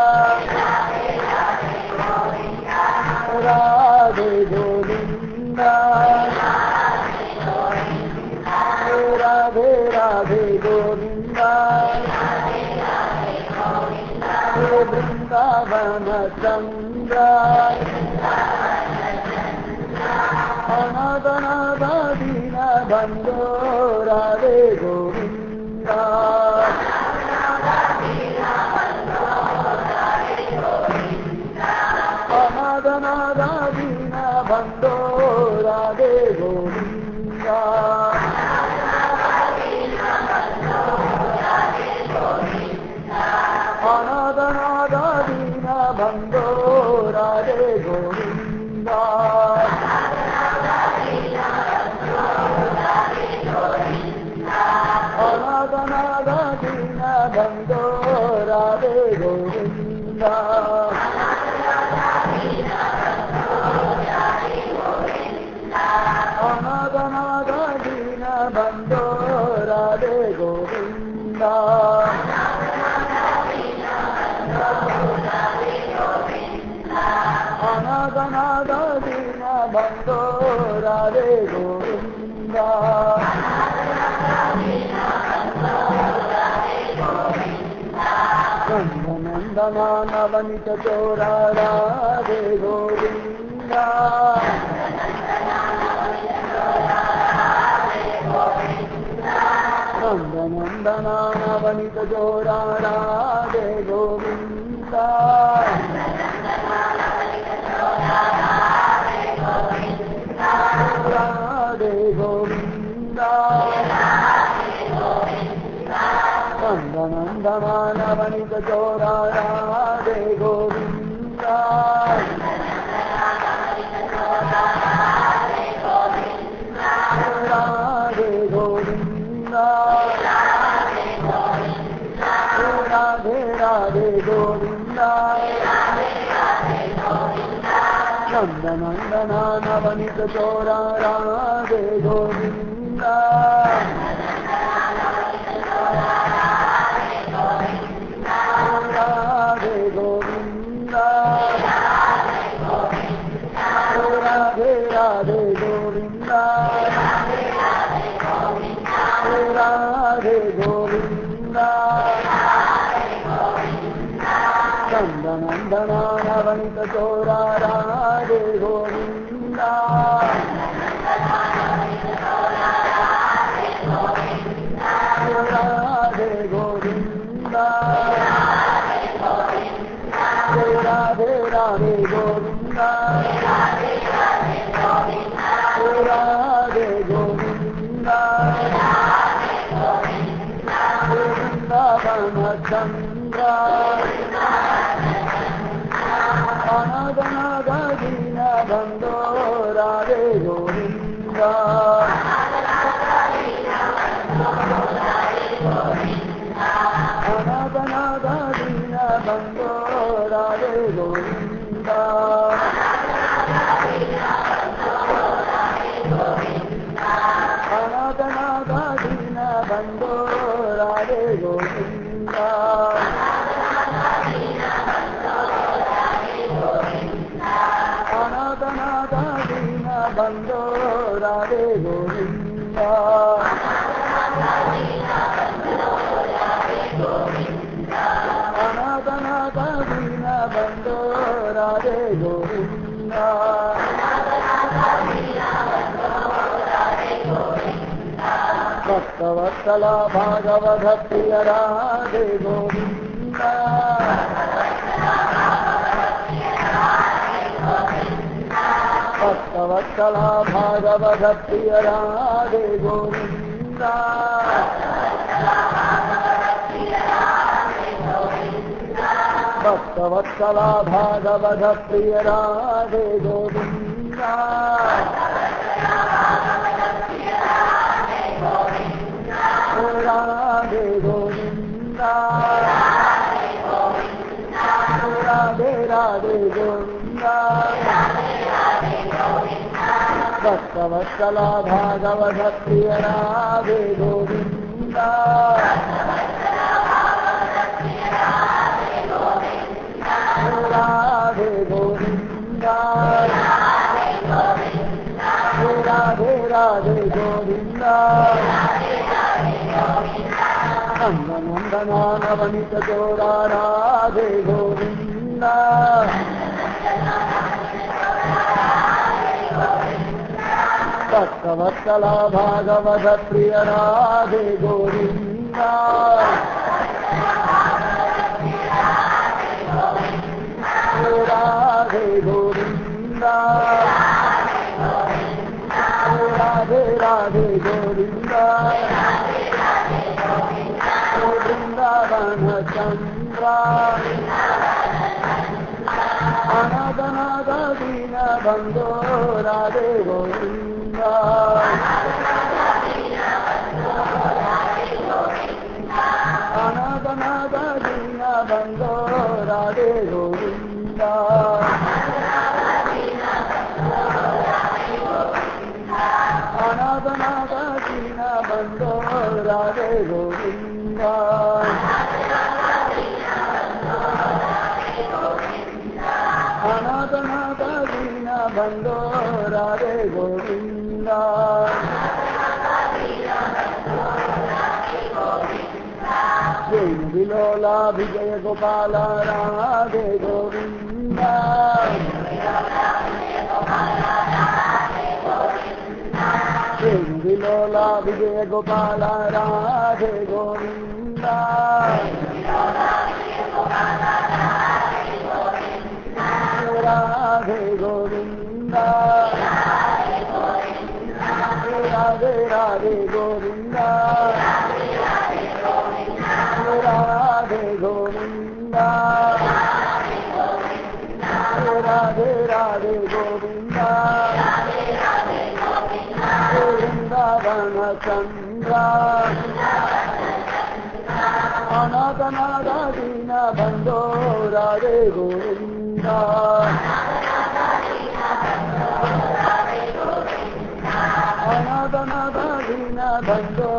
ராதே கோவிந்தா ராதே ராதே கோவிந்தா பிருந்தாவன சந்திரா அநாதநாதீன பந்தோ ராதே கோவிந்தா அநாதநாதீன பந்தோ ராதே கோவிந்தா அநாதநாதீன பந்தோ ராதே கோவிந்தா அநாதநாதீன பந்தோ ராதே கோவிந்தா அநாதநாதீன பந்தோ ராதே கோவிந்தா அநாதநாதீன பந்தோ ராதே கோவிந்தா நந்தநந்தனா நவனித சோரா ராதே கோவிந்தா நந்தநந்தனா नवनीत जोरा राधे गोविंदा राधे गोविंदा नंदनंदना नवनीत जोरा राधे गोविंदा राधे गोविंदा राधे राधे गोविंदा नंदनंदना नवनीत चोरा राधे गोविंदा राधे गोविंदा राधे राधे गोविंदा राधे गोविंदा नंदनंदना नवनीत चोरा राधे गोविंदा राधे गोविंदा राधे राधे गोविंदा राधे गोविंदा वृंदावन चंद्रा अनादनाद दीन बंदो राधे गोविंदा अनादनाद दीन बंदो राधे गोविंदा अनादनाद दीन बंदो राधे गोविंदा अनादनाद दीन बंदो राधे गोविंदा अनादनाद दीन बंदो राधे गोविंदा भक्तवत्सला भागवत प्रिय राधे गोविंदा भक्तवत्सला भागवत प्रिय राधे गोविंदा भक्तवत्सला भागवत प्रिय राधे गोविंदा राधे गोविंदा राधे राधे गोविंदा भक्तवत्सला भागवत प्रिय राधे गोविंदा राधे गोविंदा राधे राधे गोविंदा नंदनंदना नवनीत चोरा राधे गोविंदा भक्तवत्सला भागवत प्रिय राधे गोविंदा राधे गोविंदा राधे राधे गोविंदा वृंदावन चंद्रा अनादनाद दीन बंदो राधे गोविंदा अनादनाद दीन बंदो राधे गोविंदा अनादनाद दीन बंदो राधे गोविंदा अनादनाद दीन बंदो राधे गोविंदा जैन विलोला विजय गोपाल राधे गोविंदा जैन विलोला विजय गोपाल राधे गोविंदा राधे गोविंदा राधे राधे गोविंदा राधे गोविंदा राधे राधे गोविंदा वृंदावन चंद्रा अनाथ दीन बंधो राधे गोविंदा अनाथ दीन बंधो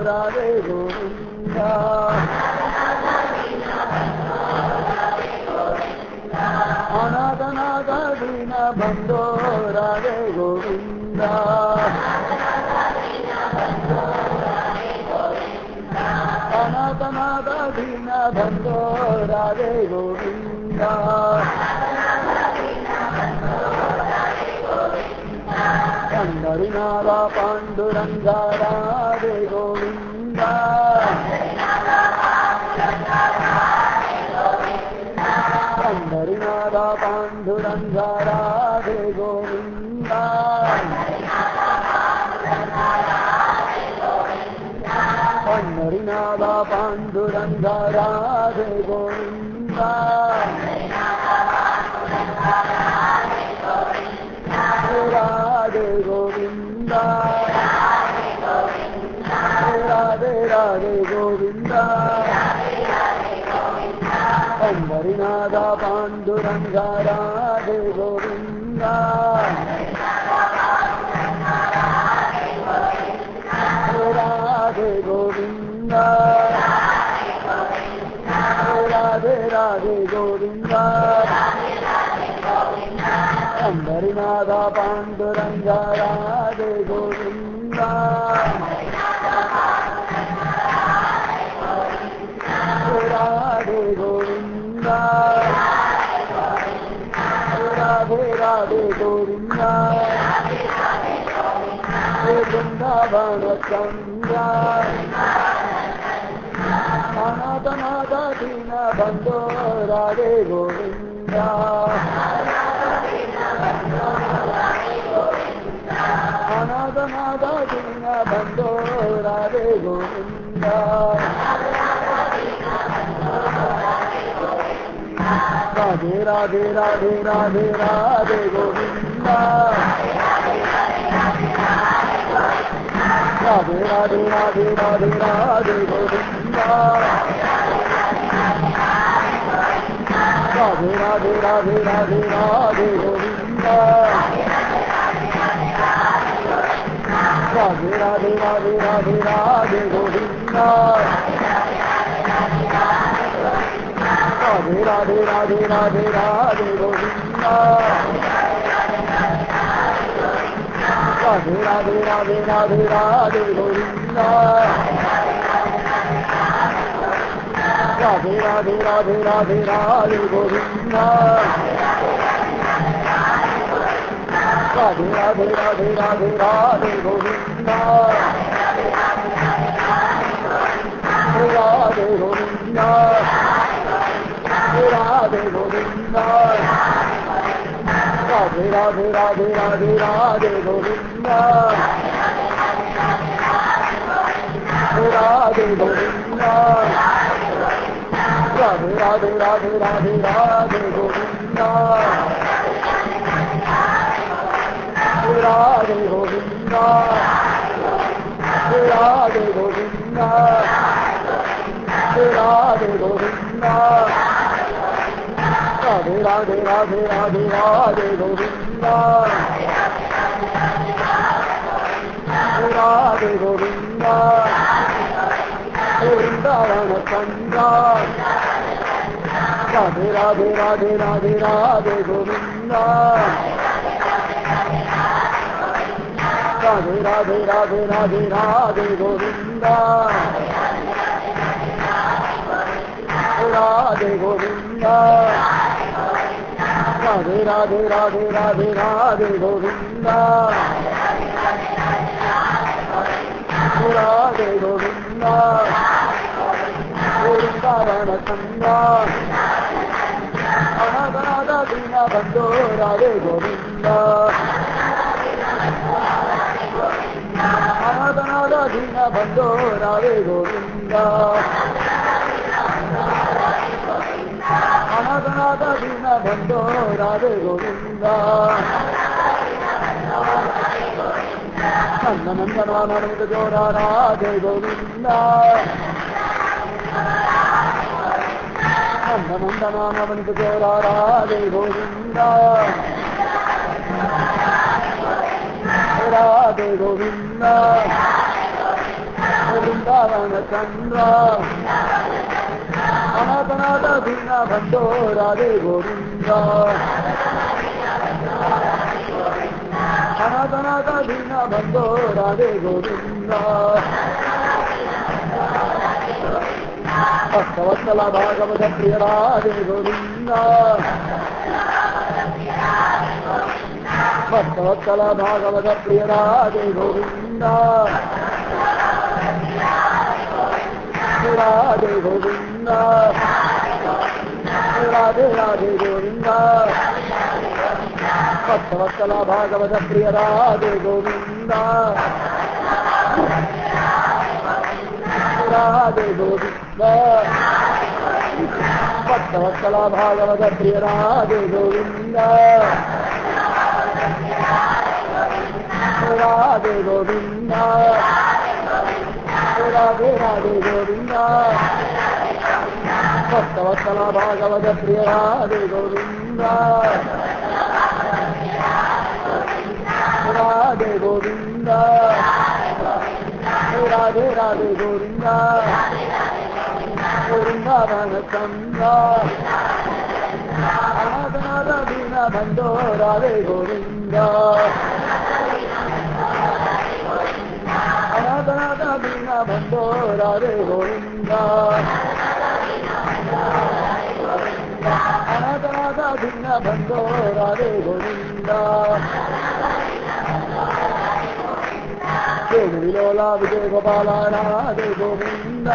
राधे गोविंदा अनाथ दीन बंधो राधे गोविंदा अनाथ दीन बंधो राधे गोविंदा पंडरीनाथ पांडुरंगा राधे गोविंदा पंडरीनाथ पांडुरंगा राधे गोविंदा पंडरीनाथ पांडुरंगा राधे गोविंदा राधे गोविंदा राधे राधे गोविंदा पंडरीनाथ पांडुरंगा राधे गोविंदा राधे गोविंदा राधे राधे गोविंदा पंडरीनाथ पांडुरंगा राधे गोविंदा राधे गोविंदा राधे राधे गोविंदा वृंदावन चंद्रा अनाथ दीन बंधो राधे गोविंदा अनाथ दीन बंधो राधे गोविंदा राधे राधे राधे राधे राधे गोविंदा राधे राधे राधे राधे राधे गोविंदा राधे राधे राधे राधे राधे गोविंदा राधे राधे राधे राधे राधे गोविंदा राधे राधे राधे राधे राधे गोविंदा राधे राधे राधे राधे राधे गोविंदा राधे राधे राधे राधे राधे गोविंदा राधे राधे राधे राधे राधे गोविंदा राधे गोविंदा राधे गोविंदा राधे राधे राधे राधे राधे गोविंदा राधे गोविंदा राधे राधे राधे राधे राधे गोविंदा राधे गोविंदा राधे गोविंदा राधे गोविंदा राधे राधे राधे राधे राधे गोविंदा राधे गोविंदा वृंदावन चंद्रा राधे राधे राधे राधे राधे गोविंदा राधे राधे राधे राधे राधे गोविंदा राधे गोविंदा राधे राधे राधे राधे राधे गोविंदा ராதே கோவிந்தா வೃಂದಾವನ ಚಂದ್ರ ಅನಾಥನಾದ ದೀನ ಬಂಧೋ ರಾಧೆ ಗೋವಿಂದ ಅನಾಥನಾದ ದೀನ ಬಂಧೋ ರಾಧೆ ಗೋವಿಂದ ಅನಾಥನಾದ ದೀನ ಬಂಧೋ ರಾಧೆ ಗೋವಿಂದ ನಂದ ನಂದನಾನಂದ ಜೋರ ರಾಧೆ ಗೋವಿಂದ ನಂದ ನಂದನಾನಂದ ಜೋರ ರಾಧೆ ಗೋವಿಂದ ರಾಧೆ ಗೋವಿಂದ ವೃಂದಾವನ ಚಂದ್ರ ಅನಾಥನಾದ ದೀನ ಬಂಧೋ ರಾಧೆ ಗೋವಿಂದ ಅನಾಥನಾದ ದೀನ ಬಂಧೋ ರಾಧೆ ಗೋವಿಂದ ಭಕ್ತವತ್ಸಲ ಭಾಗವತ ಪ್ರಿಯ ರಾಧೆ ಗೋವಿಂದ ಭಕ್ತವತ್ಸಲ ಭಾಗವತ ಪ್ರಿಯ ರಾಧೆ ಗೋವಿಂದ ರಾಧೆ ಗೋವಿಂದ ರಾಧೆ ರಾಧೆ ಗೋವಿಂದ ಭಕ್ತವತ್ಸಲ ಭಾಗವತ ಪ್ರಿಯ ರಾಧೆ ಗೋವಿಂದ ರಾಧೆ ಗೋವಿಂದ ಭಕ್ತವತ್ಸಲ ಭಾಗವತ ಪ್ರಿಯ ರಾಧೆ ಗೋವಿಂದ ರಾಧೆ ಗೋವಿಂದ ರಾಧೆ ರಾಧೆ ಗೋವಿಂದ ಭಕ್ತವತ್ಸಲ ಭಾಗವತ ಪ್ರಿಯ ರಾಧೆ ಗೋವಿಂದ ರಾಧೆ ಗೋವಿಂದ ರಾಧೆ ರಾಧೆ ಗೋವಿಂದ ವೃಂದಾವನ ಚಂದ್ರ ಅನಾಥನಾದ ದೀನ ಬಂಧೋ ರಾಧೆ ಗೋವಿಂದ ಅನಾಥನಾದ ದೀನ ಬಂಧೋ ರಾಧೆ ಗೋವಿಂದ ಅನಾಥನಾದ ದೀನ ಬಂಧೋ ರಾಧೆ ಗೋವಿಂದ ವಿಲೋಲಾ ವಿಜಯ ಗೋಪಾಲ ರಾಧೆ ಗೋವಿಂದ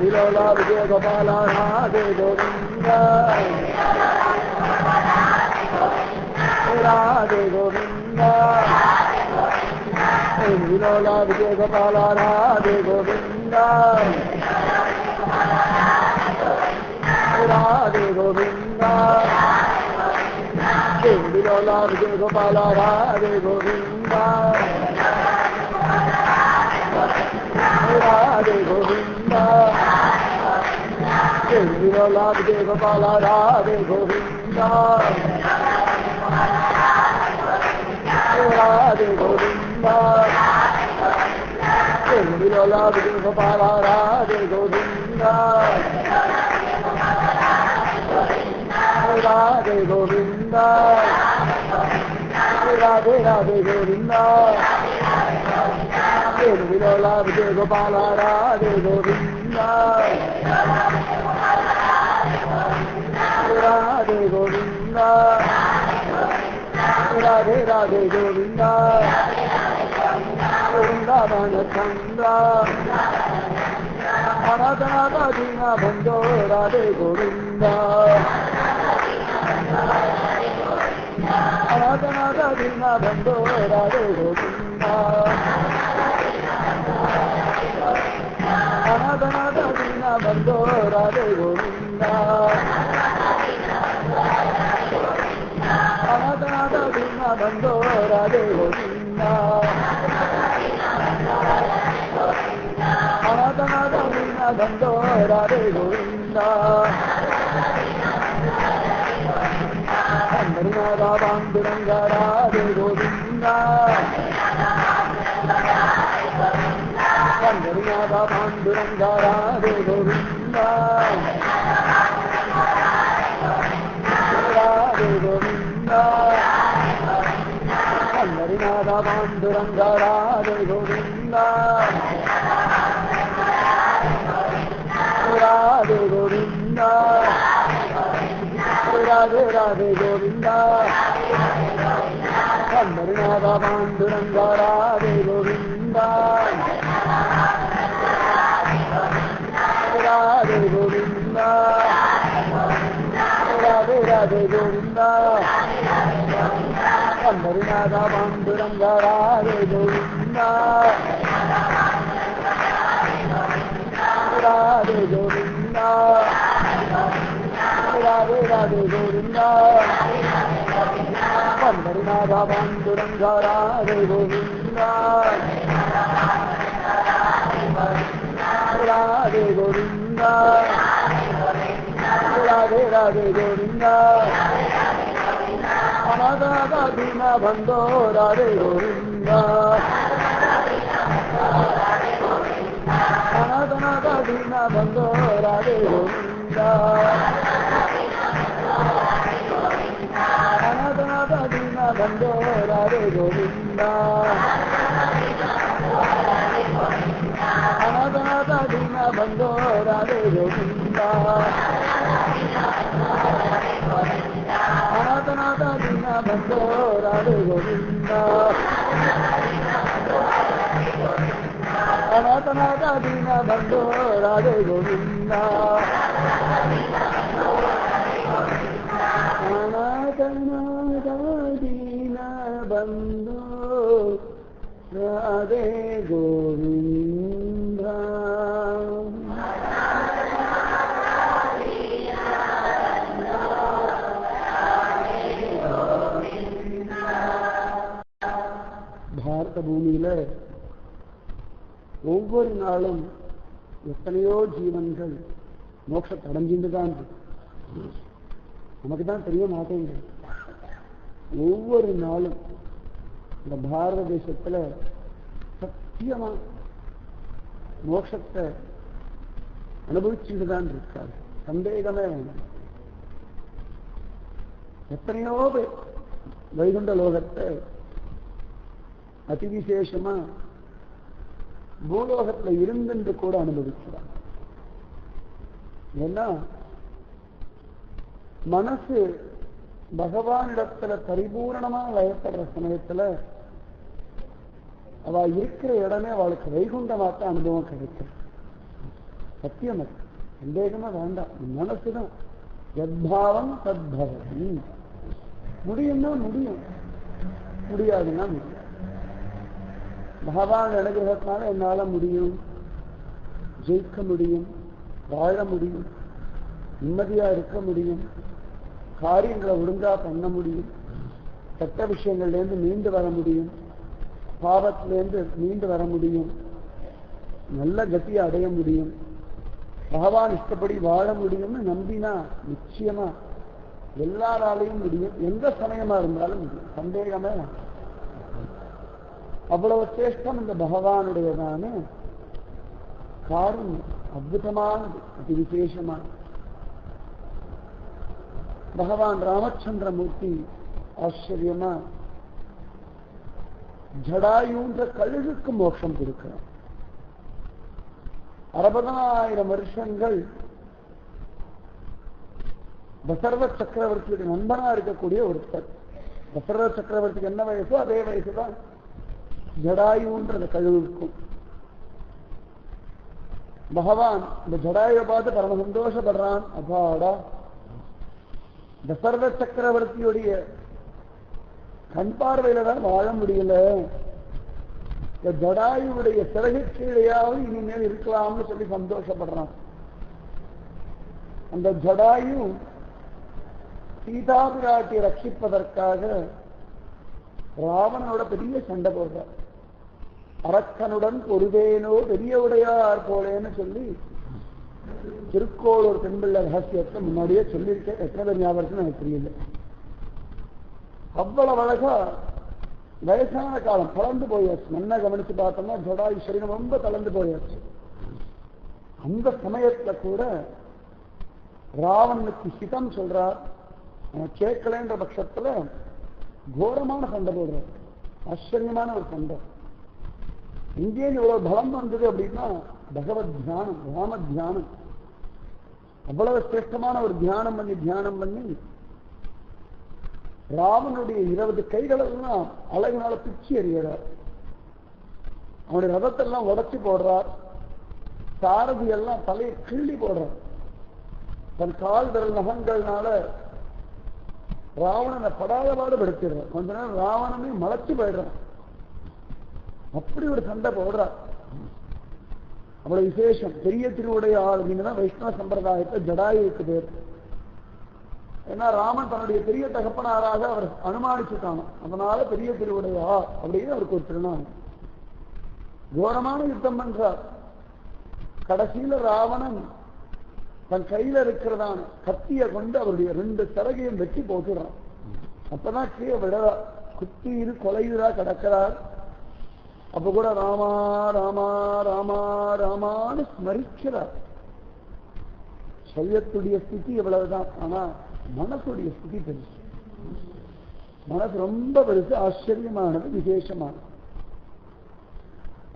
ವಿಲೋಲಾ ವಿಜಯ ಗೋಪಾಲ ರಾಧೆ ಗೋವಿಂದ ರಾಧೆ ಗೋವಿಂದ ವಿಲೋಲಾ ವಿಜಯ ಗೋಪಾಲ ರಾಧೆ ಗೋವಿಂದ ರಾಧೆ ಗೋವಿಂದ ವಿಲೋಲಾ ವಿಜಯ ಗೋಪಾಲ ರಾಧೆ ಗೋವಿಂದ ರಾಧೆ ಗೋವಿಂದ ವಿಲೋಲಾ ವಿಜಯ ಗೋಪಾಲ ರಾಧೆ ಗೋವಿಂದ ರಾಧೆ ಗೋವಿಂದ ವಿಲೋಲಾ ವಿಜಯ ಗೋಪಾಲ ರಾಧೆ ಗೋವಿಂದ ರಾಧೆ ಗೋವಿಂದ ರಾಧೆ ರಾಧೆ ಗೋವಿಂದ ವಿಲೋಲಾ ವಿಜಯ ಗೋಪಾಲ ರಾಧೆ ಗೋವಿಂದ ರಾಧೆ ಗೋವಿಂದ ರಾಧೆ ರಾಧೆ ಗೋವಿಂದ ವೃಂದಾವನ ಚಂದ್ರ ಅನಾಥನಾದ ದೀನ ಬಂಧೋ ರಾಧೆ ಗೋವಿಂದ ಅನಾಥನಾದ ದೀನ ಬಂಧೋ ರಾಧೆ ಗೋವಿಂದ ಅನಾಥನಾದ ದೀನ ಬಂಧೋ ರಾಧೆ ಗೋವಿಂದ ಅನಾಥನಾದ ದೀನ ಬಂಧೋ ರಾಧೆ ಗೋವಿಂದ ಅನಾಥನಾದ ದೀನ ಬಂಧೋ ರಾಧೆ ಗೋವಿಂದ ಹರಿನಾಥ ಪಾಂಡುರಂಗ ರಾಧೆ ಗೋವಿಂದ ಹರಿನಾಥ ಪಾಂಡುರಂಗ ರಾಧೆ ಗೋವಿಂದ ರಾಧೆ ಗೋವಿಂದ ಹರಿನಾಥ ಪಾಂಡುರಂಗ ರಾಧೆ ಗೋವಿಂದ ರಾಧೆ ಗೋವಿಂದ ರಾಧೆ ರಾಧೆ ಗೋವಿಂದ பம்பரிநாதா பாண்டுரங்கா ராதே கோவிந்தா ராதே கோவிந்தா ராதே ராதே கோவிந்தா பம்பரிநாதா பாண்டுரங்கா ராதே கோவிந்தா ராதே கோவிந்தா ராதே ராதே கோவிந்தா பம்பரிநாதா பாண்டுரங்கா ராதே கோவிந்தா ராதே கோவிந்தா ராதே ராதே கோவிந்தா அநாதநாதா தீனா பந்தோ ராதே கோவிந்தா அநாதநாதா தீனா பந்தோ ராதே கோவிந்தா அநாதநாதா தீனா பந்தோ ராதே கோவிந்தா அநாதநாதா தீனா பந்தோ ராதே கோவிந்தா அநாதநாதா தீனா பந்தோ ராதே கோவிந்தா அநாதநாதா தீனா பந்தோ ராதே கோவிந்தா அநாதநாதா தீனா பந்தோ ராதே கோவிந்தா பாரத பூமியில ஒவ்வொரு நாளும் எத்தனையோ ஜீவன்கள் மோட்சத்தை அடைஞ்சிட்டு தான் இருக்கு. நமக்கு தான் தெரிய மாட்டேங்குது. ஒவ்வொரு நாளும் இந்த பாரத தேசத்துல சத்தியமா மோட்சத்தை அனுபவிச்சுட்டு தான் இருக்காரு, சந்தேகமே வேண்டாம். எத்தனையோ பேர் வைகுண்ட லோகத்தை அதிவிசேஷமா பூலோகத்துல இருந்து கூட அனுபவிக்கிறார். ஏன்னா மனசு பகவானிடத்துல பரிபூர்ணமா லயப்படுற சமயத்துல அவ இருக்கிற இடமே அவளுக்கு வைகுண்டமாத்த அனுபவம் கிடைக்கும். சத்தியம் அது, சந்தேகமா வேண்டாம். மனசுதான் எத்பாவம் தத்பவதி. முடியும்னா முடியும், முடியாதுன்னா முடியும். பகவான் அனுகிரகத்தினால என்னால முடியும், ஜெயிக்க முடியும், வாழ முடியும், நிம்மதியா இருக்க முடியும், காரியங்களை ஒழுங்கா பண்ண முடியும், கெட்ட விஷயங்கள்லேருந்து மீண்டு வர முடியும், பாவத்திலேருந்து மீண்டு வர முடியும், நல்ல கத்தியை அடைய முடியும், பகவான் இஷ்டப்படி வாழ முடியும்னு நம்பினா நிச்சயமா எல்லாராலையும் முடியும். எந்த சமயமா இருந்தாலும் முடியும், சந்தேகமே. அவ்வளவு சிரேஷ்டம் இந்த பகவானுடையதான காரணம், அற்புதமானது, அதி விசேஷமான. பகவான் ராமச்சந்திரமூர்த்தி ஆச்சரியமா ஜடாயுன்ற கழுகுக்கு மோட்சம் கொடுக்கிறார். 60,000 வருஷங்கள் தசரத சக்கரவர்த்தியுடைய நண்பனா இருக்கக்கூடிய ஒருத்தர். தசரத சக்கரவர்த்திக்கு என்ன வயசோ அதே வயசுதான் ஜடாயுன்ற கழுகுக்கும். பகவான் இந்த ஜடாயுவை பார்த்து பரம சந்தோஷப்படுறான். அப்பாடா, தசரத சக்கரவர்த்தியுடைய கண் பார்வையில தான் வாழ முடியல, இந்த ஜடாயுடைய சிறகு கீழையாவது இனிமேல் இருக்கலாம்னு சொல்லி சந்தோஷப்படுறான். அந்த ஜடாயு சீதா பிராட்டியை ரட்சிப்பதற்காக ராவணனோட பெரிய சண்டை போடுறார். அரக்கனுடன் பொருதேனோ பெரிய உடையார் போலேன்னு சொல்லி திருக்கோளூர் பெண்பிள்ளை ரகசியத்தை முன்னாடியே சொல்லியிருக்கேன். எத்தனை பேர் ஞாபகம் எனக்கு தெரியல. அவ்வளவு அழகா வயசான காலம் தளர்ந்து போயாச்சு. நல்லா கவனிச்சு பார்த்தோம்னா ஜடாயு சரீரம் ரொம்ப தளர்ந்து போயாச்சு. அந்த சமயத்துல கூட ராவனுக்கு ஹிதம் சொல்றார். அவன் கேட்கலன்ற பட்சத்துல கோரமான சண்டை போடுறார். ஆச்சரியமான ஒரு சண்டை. இங்கே இவ்வளவு பலம் வந்தது அப்படின்னா பகவத் தியானம், ராம தியானம். அவ்வளவு சிரேஷ்டமான ஒரு தியானம் பண்ணி ராமனுடைய 20 கைகளெல்லாம் அழகுனால பிச்சு எறிகிறார். அவனுடைய ரதத்தெல்லாம் உடைச்சு போடுறார். சாரதி எல்லாம் தலையை கிள்ளி போடுறார். தன் கால் விரல் நகங்கள்னால ராவணனை படாத பாடுபடுத்திடுறார். கொஞ்ச நேரம் ராவணனை மலைச்சு போயிடுறான். அப்படி ஒரு சண்டை போடுறார். அவ்வளவு விசேஷம். பெரிய திருவுடைய ஆள் அப்படின்னா வைஷ்ணவ சம்பிரதாயத்தை ஜடாயுக்கு பேர். ஏன்னா ராமன் தன்னுடைய பெரிய தகப்பனாராக அவர் அனுமானிச்சுட்டாங்க. அதனால பெரிய திருவுடைய ஆள் அப்படின்னு அவருக்கு ஒரு திருநாள். கோரமான யுத்தம் பண்றார். கடைசியில ராவணன் தன் கையில இருக்கிறதான கத்திய கொண்டு அவருடைய 2 சிறகையும் வெட்டி போட்டுறான். அப்பதான் கீழே விடறா. குத்தீரு கொலையுறா கிடக்கிறார். அப்ப கூட ராமா ராமா ராமா ராமான்னு ஸ்மரிக்கிறார். சையத்துடைய ஸ்திதி எவ்வளவுதான். ஆனா மனசுடைய ஸ்திதி பெருசு. மனசு ரொம்ப பெருசு, ஆச்சரியமானது, விசேஷமானது.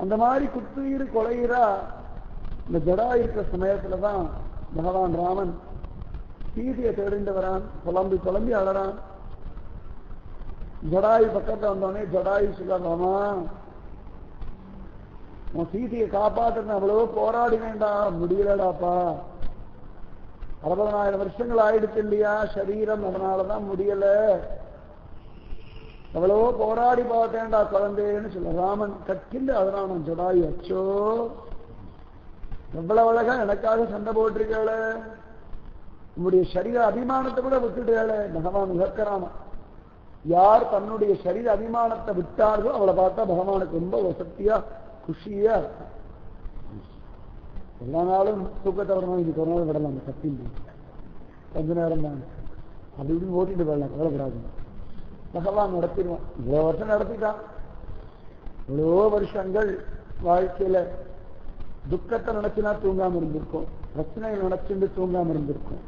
அந்த மாதிரி குத்துயிர் கொலையிறா இந்த ஜடா இருக்கிற சமயத்துலதான் பகவான் ராமன் சீதையை தேடிண்டு வரான். புலம்பி புலம்பி அழறான். ஜடாயு பக்கத்துல வந்தோடனே ஜடாயு சொல்ல, உன் சீதையை காப்பாற்றுன்னு அவ்வளவோ போராடி வேண்டாம், முடியலடாப்பா. 60,000 வருஷங்கள் ஆயிடுச்சு இல்லையா சரீரம், அதனாலதான் முடியல. எவ்வளவோ போராடி பார்த்தேன்டா குழந்தைன்னு சொல்ல. ராமன் கட்டில் அதனால ஜடாயு, அச்சோ எவ்வளவு அழகா எனக்காக சண்டை போட்டிருக்கேள, உங்களுடைய சரீர அபிமானத்தை கூட விட்டுட்டேள. பகவான் உகக்கிறான. யார் தன்னுடைய சரீர அபிமானத்தை விட்டார்களோ அவளை பார்த்தா பகவானுக்கு ரொம்ப வசதியா குஷியா இருக்கும். எல்லா நாளும் தூக்கத்தை வரணும். இன்னைக்கு ஒரு நாள் விடலாம். அந்த கத்தின் கொஞ்ச நேரம் தான் அப்படி இப்படின்னு ஓட்டிட்டு வரலாம். கவலைப்படாது, பகவான் நடத்திடுவான். இவ்வளவு வருஷம் நடத்திட்டான். இவ்வளோ வருஷங்கள் வாழ்க்கையில துக்கத்தை நினைச்சுனா தூங்காம இருந்திருக்கோம், பிரச்சனையை நினைச்சுட்டு தூங்காம இருந்திருக்கோம்,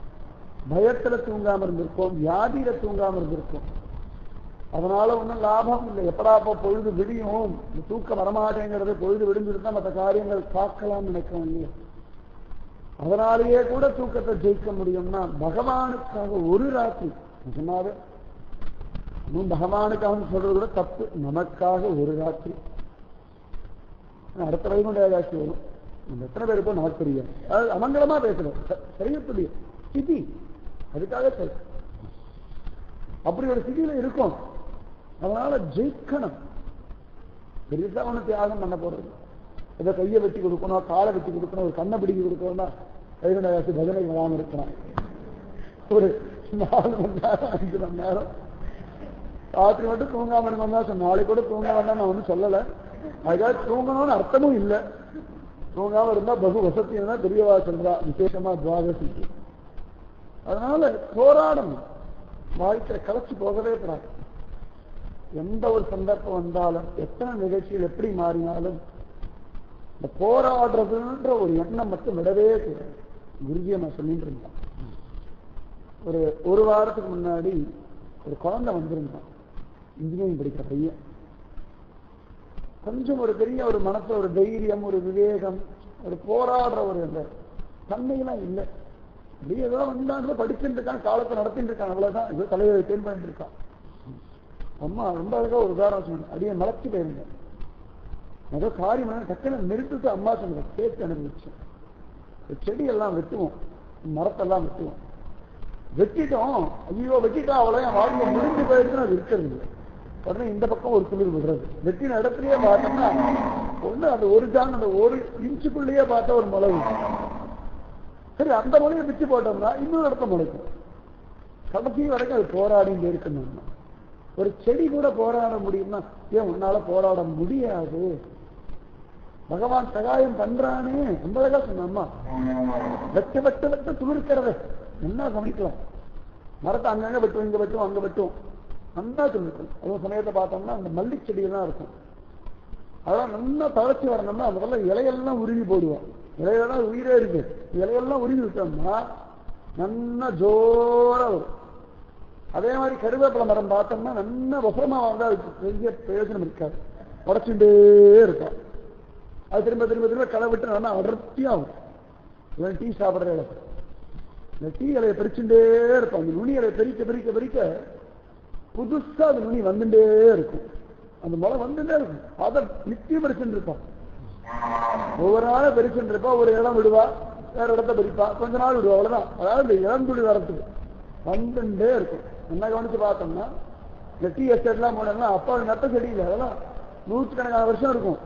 பயத்துல தூங்காம இருந்திருக்கோம், வியாதியில தூங்காம இருந்திருக்கோம். அதனால ஒன்றும் லாபம் இல்லை. எப்படாப்போ பொழுது விடியும், இந்த தூக்கம் வரமாட்டேங்கிறது, பொழுது விடிஞ்சிட்டு தான் மற்ற காரியங்கள் பார்க்கலாம்னு நினைக்கிறோம் இல்லையா. அதனாலேயே கூட தூக்கத்தை ஜெயிக்க முடியும்னா பகவானுக்காக ஒரு ராத்திரி சொன்னாரு. இன்னும் பகவானுக்காக சொல்றது கூட தப்பு. நமக்காக ஒரு ராத்திரி. அடுத்த வைகுண்ட ஏகாதசி வரும். நம்ம எத்தனை பேருக்கோ நமக்கு தெரியும். அது அமங்கலமா பேசுறோம், சரியக்கூடிய ஸ்திதி. அதுக்காக சரி அப்படி ஒரு ஸ்திதியில இருக்கும். அதனால ஜெயிக்கணும். பெருசா ஒண்ணு தியாகம் பண்ண போறது. இதை கையை வெட்டி கொடுக்கணும், காலை வெட்டி கொடுக்கணும், ஒரு கண்ணை பிடிக்கி கொடுக்கணும்னா வைகுண்ட ஏகாதசி பஜனை வராம இருக்கணும். ஒரு 4 மணி நேரம் 5 மணி நேரம் ராத்திரி மட்டும் தூங்காம இருக்கணும் தான். நாளைக்கு கூட தூங்க வேண்டாம் நான் ஒன்றும் சொல்லலை. அதுக்காக தூங்கணும்னு அர்த்தமும் இல்லை. தூங்காம இருந்தா பகு வசதினா பெரியவா சொல்றா, விசேஷமா துவாதசிக்கு. அதனால போராடணும். வாழ்க்கை கலைச்சு போகவே கூடாது. எந்த ஒரு சந்தர்ப்பம் வந்தாலும், எத்தனை நிகழ்ச்சிகள் எப்படி மாறினாலும் இந்த போராடுறதுன்ற ஒரு எண்ணம் மட்டும் விடவே கூடாது. குருஜியை நான் சொல்லிட்டு இருந்தேன். ஒரு வாரத்துக்கு முன்னாடி ஒரு குழந்தை வந்திருந்தான். இன்ஜினியரிங் படிக்கிற பையன். கொஞ்சம் ஒரு பெரிய ஒரு மனசுல ஒரு தைரியம், ஒரு விவேகம், ஒரு போராடுற ஒரு அந்த தன்மையெல்லாம் இல்லை. அப்படியே ஏதோ வந்தாங்க, படிச்சுட்டு இருக்கான், காலத்தை நடத்திட்டு இருக்கான், அவ்வளவுதான். ஏதோ தலைவரை தேன் பண்ணிட்டு இருக்கான். அம்மா ரொம்ப அழகா ஒரு உதாரணம் சொன்ன. அப்படியே மலைச்சு போயிருந்தேன். ஏதோ காரியம் டக்குன்னு நிறுத்திட்டு அம்மா சொன்ன கேட்டு அனுபவிச்சேன். செடியெல்லாம் வெட்டுவோம், மரத்தெல்லாம் வெட்டுவோம். வெட்டிட்டோம், ஐயோ வெட்டிட்டா அவ்வளோ என் வாழ்க்கை முடிஞ்சு போயிடுச்சுன்னு அது இருக்கிறது இல்லை. உடனே இந்த பக்கம் ஒரு துளிர் விடுறது. வெட்டின இடத்துலயே பார்த்தோம்னா ஒண்ணு அந்த ஒரு ஜான் அந்த 1 இன்ச்சுக்குள்ளேயே பார்த்தா ஒரு முளை. சரி, அந்த முளையை பிச்சு போட்டோம்னா இன்னொரு இடத்த முளைக்கும். கடைசி வரைக்கும் அது போராடிட்டு இருக்கணும். ஒரு செடி கூட போராட முடியும்னா ஏன் உன்னால போராட முடியாது? பகவான் சகாயம் பண்றானே. ரொம்ப அழகா சொன்னம்மா. வெட்ட வெட்ட வெட்ட துளிர்க்கிறத என்ன கவனிக்கலாம். மரத்தை அங்கங்க வெட்டுவோம், இங்க வெட்டுவோம், அங்க வெட்டுவோம், நல்லா துளிர்க்கும். அதுவும் சமயத்தை பார்த்தோம்னா அந்த மல்லி செடியெல்லாம் இருக்கும். அதெல்லாம் நல்லா தளர்ச்சி வரணும்னா அந்த இலையெல்லாம் உருவி போடுவோம். இலையெல்லாம் உயிரே இருக்கு. இலையெல்லாம் உருவி விட்டோம்னா நல்லா ஜோரா வரும். அதே மாதிரி கருவேப்பிலை மரம் பார்த்தோம்னா நல்லா வசமா வந்தா அதுக்கு பெரிய பிரயோஜனம் இருக்காது, உடச்சுட்டே இருக்கும். அது திரும்ப திரும்ப திரும்ப களை விட்டு நல்லா அடர்த்தியாகும். இவன் டீ சாப்பிட்ற இடத்துல இந்த டீ இலையை பிரிச்சுட்டே இருப்பான். அந்த நுனி இலையை பிரிக்க பிரிக்க பிரிக்க புதுசா அது நுனி வந்துட்டே இருக்கும். அந்த முளை வந்துட்டே இருக்கும். அதை நித்தியம் பறிச்சுட்டு இருப்பான். ஒவ்வொரு நாளும் பறிச்சுட்டு இருப்பா. ஒரு இடம் விடுவா, வேற இடத்த பறிப்பா, கொஞ்ச நாள் விடுவா, அவ்வளவுதான். அதாவது இந்த இளந்துளி வரத்துக்கு வந்துட்டே இருக்கும். என்ன கவனிச்சு பார்த்தோம்னா இந்த டீ எஸ்டேட்லாம் போனா அப்பா நட்ட செடி இல்லை, அதெல்லாம் நூற்றுக்கணக்கான வருஷம் இருக்கும்,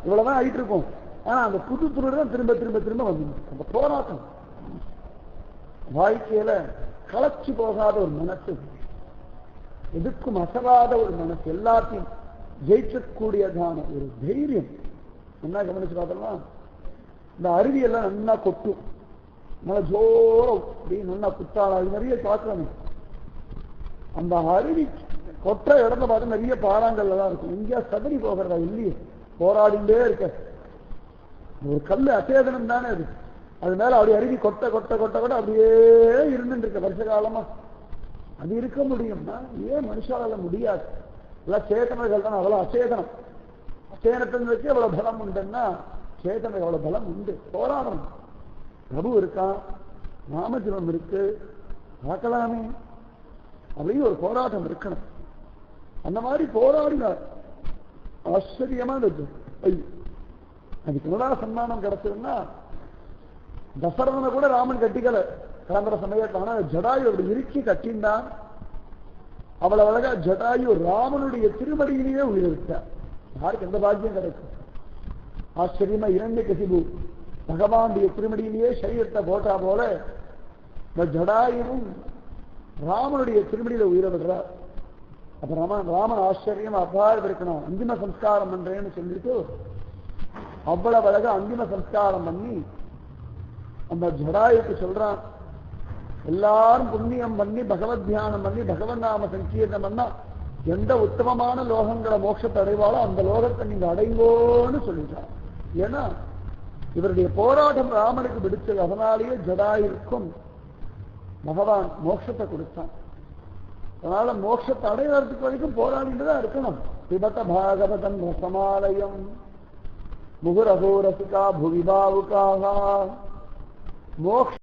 இவ்வளவுதான் ஆயிட்டு இருக்கும். ஆனா அந்த புது துளிர் தான் திரும்ப திரும்ப திரும்ப வந்து அந்த போராட்டம். வாழ்க்கையில களைச்சு போகாத ஒரு மனசு, எதுக்கும் அசராத ஒரு மனசு, எல்லாத்தையும் ஜெயிக்கக்கூடியதான ஒரு தைரியம். என்ன கவனிச்சு பார்த்தோம்னா இந்த அருவியெல்லாம் நல்லா கொட்டும், நல்லா ஜோரம் அப்படின்னு நல்லா குத்தாள நிறைய பார்க்கணும். அந்த அருவி கொற்ற இடத்த பார்த்து நிறைய பாறாங்கல் எல்லாம் இருக்கும். எங்கேயா சதறி போகிறதா இல்லையே, போராடிண்டே இருக்க. ஒரு கல்லு அசேதனம் தானே அது. அது மேல அப்படி அருவி கொட்ட கொட்ட கொட்ட கொட்ட அப்படியே இருந்துட்டு இருக்க வருஷ காலமா. அது இருக்க முடியும்னா ஏன் மனுஷால முடியாது? எல்லாம் சேதனர்கள் தான், அவ்வளவு அச்சேதனம். அச்சேதனத்தின் வச்சு அவ்வளவு பலம் உண்டுன்னா சேதனை அவ்வளவு பலம் உண்டு. போராடணும். பிரபு இருக்கான், நாமஜபம் இருக்கு, பார்க்கலாமே அப்படின்னு ஒரு போராட்டம் இருக்கணும். அந்த மாதிரி போராடினார். ஆச்சரியமா இருக்கு. அதுக்கு என்னடா சன்மானம் கிடைச்சதுன்னா தசரதனை கூட ராமன் கட்டிக்கல கிளம்புற சமயத்தான ஜடாயு அப்படி இறுக்கி கட்டின்றான். அவ்வளவு அழகா ஜடாயு ராமனுடைய திருமடியிலேயே உயிரிட்டார். யாருக்கு எந்த பாக்கியம் கிடைக்கும்? ஆச்சரியமா இரண்யகசிபு பகவானுடைய திருமடியிலேயே சரீரத்தை போட்டா போல இந்த ஜடாயுவும் ராமனுடைய திருமடியில உயிர விடுறார். அப்ப ராமன் ஆச்சரியம் அபாயம் இருக்கணும். அந்திம சம்ஸ்காரம் பண்றேன்னு சொல்லிட்டு அவ்வளவு அழகா அந்திம சம்ஸ்காரம் பண்ணி அந்த ஜடாயுக்கு சொல்றான், எல்லாரும் புண்ணியம் பண்ணி பகவத் தியானம் பண்ணி பகவன் நாம சங்கீர்ணம் பண்ணா எந்த உத்தமமான லோகங்களை மோட்சத்தை அடைவாளோ அந்த லோகத்தை நீங்க அடைவோன்னு சொல்லிட்டார். ஏன்னா இவருடைய போராட்டம் ராமனுக்கு பிடிச்சது. அதனாலேயே ஜடாயுக்கும் பகவான் மோட்சத்தை கொடுத்தான். அதனால மோட்சத்தை அடைவதற்கு வரைக்கும் போராடிட்டுதான் இருக்கணும். பிபத பாகவதன் ரசமாலயம் முகுரகோ ரசிகா புவிபாவுக்காக மோட்ச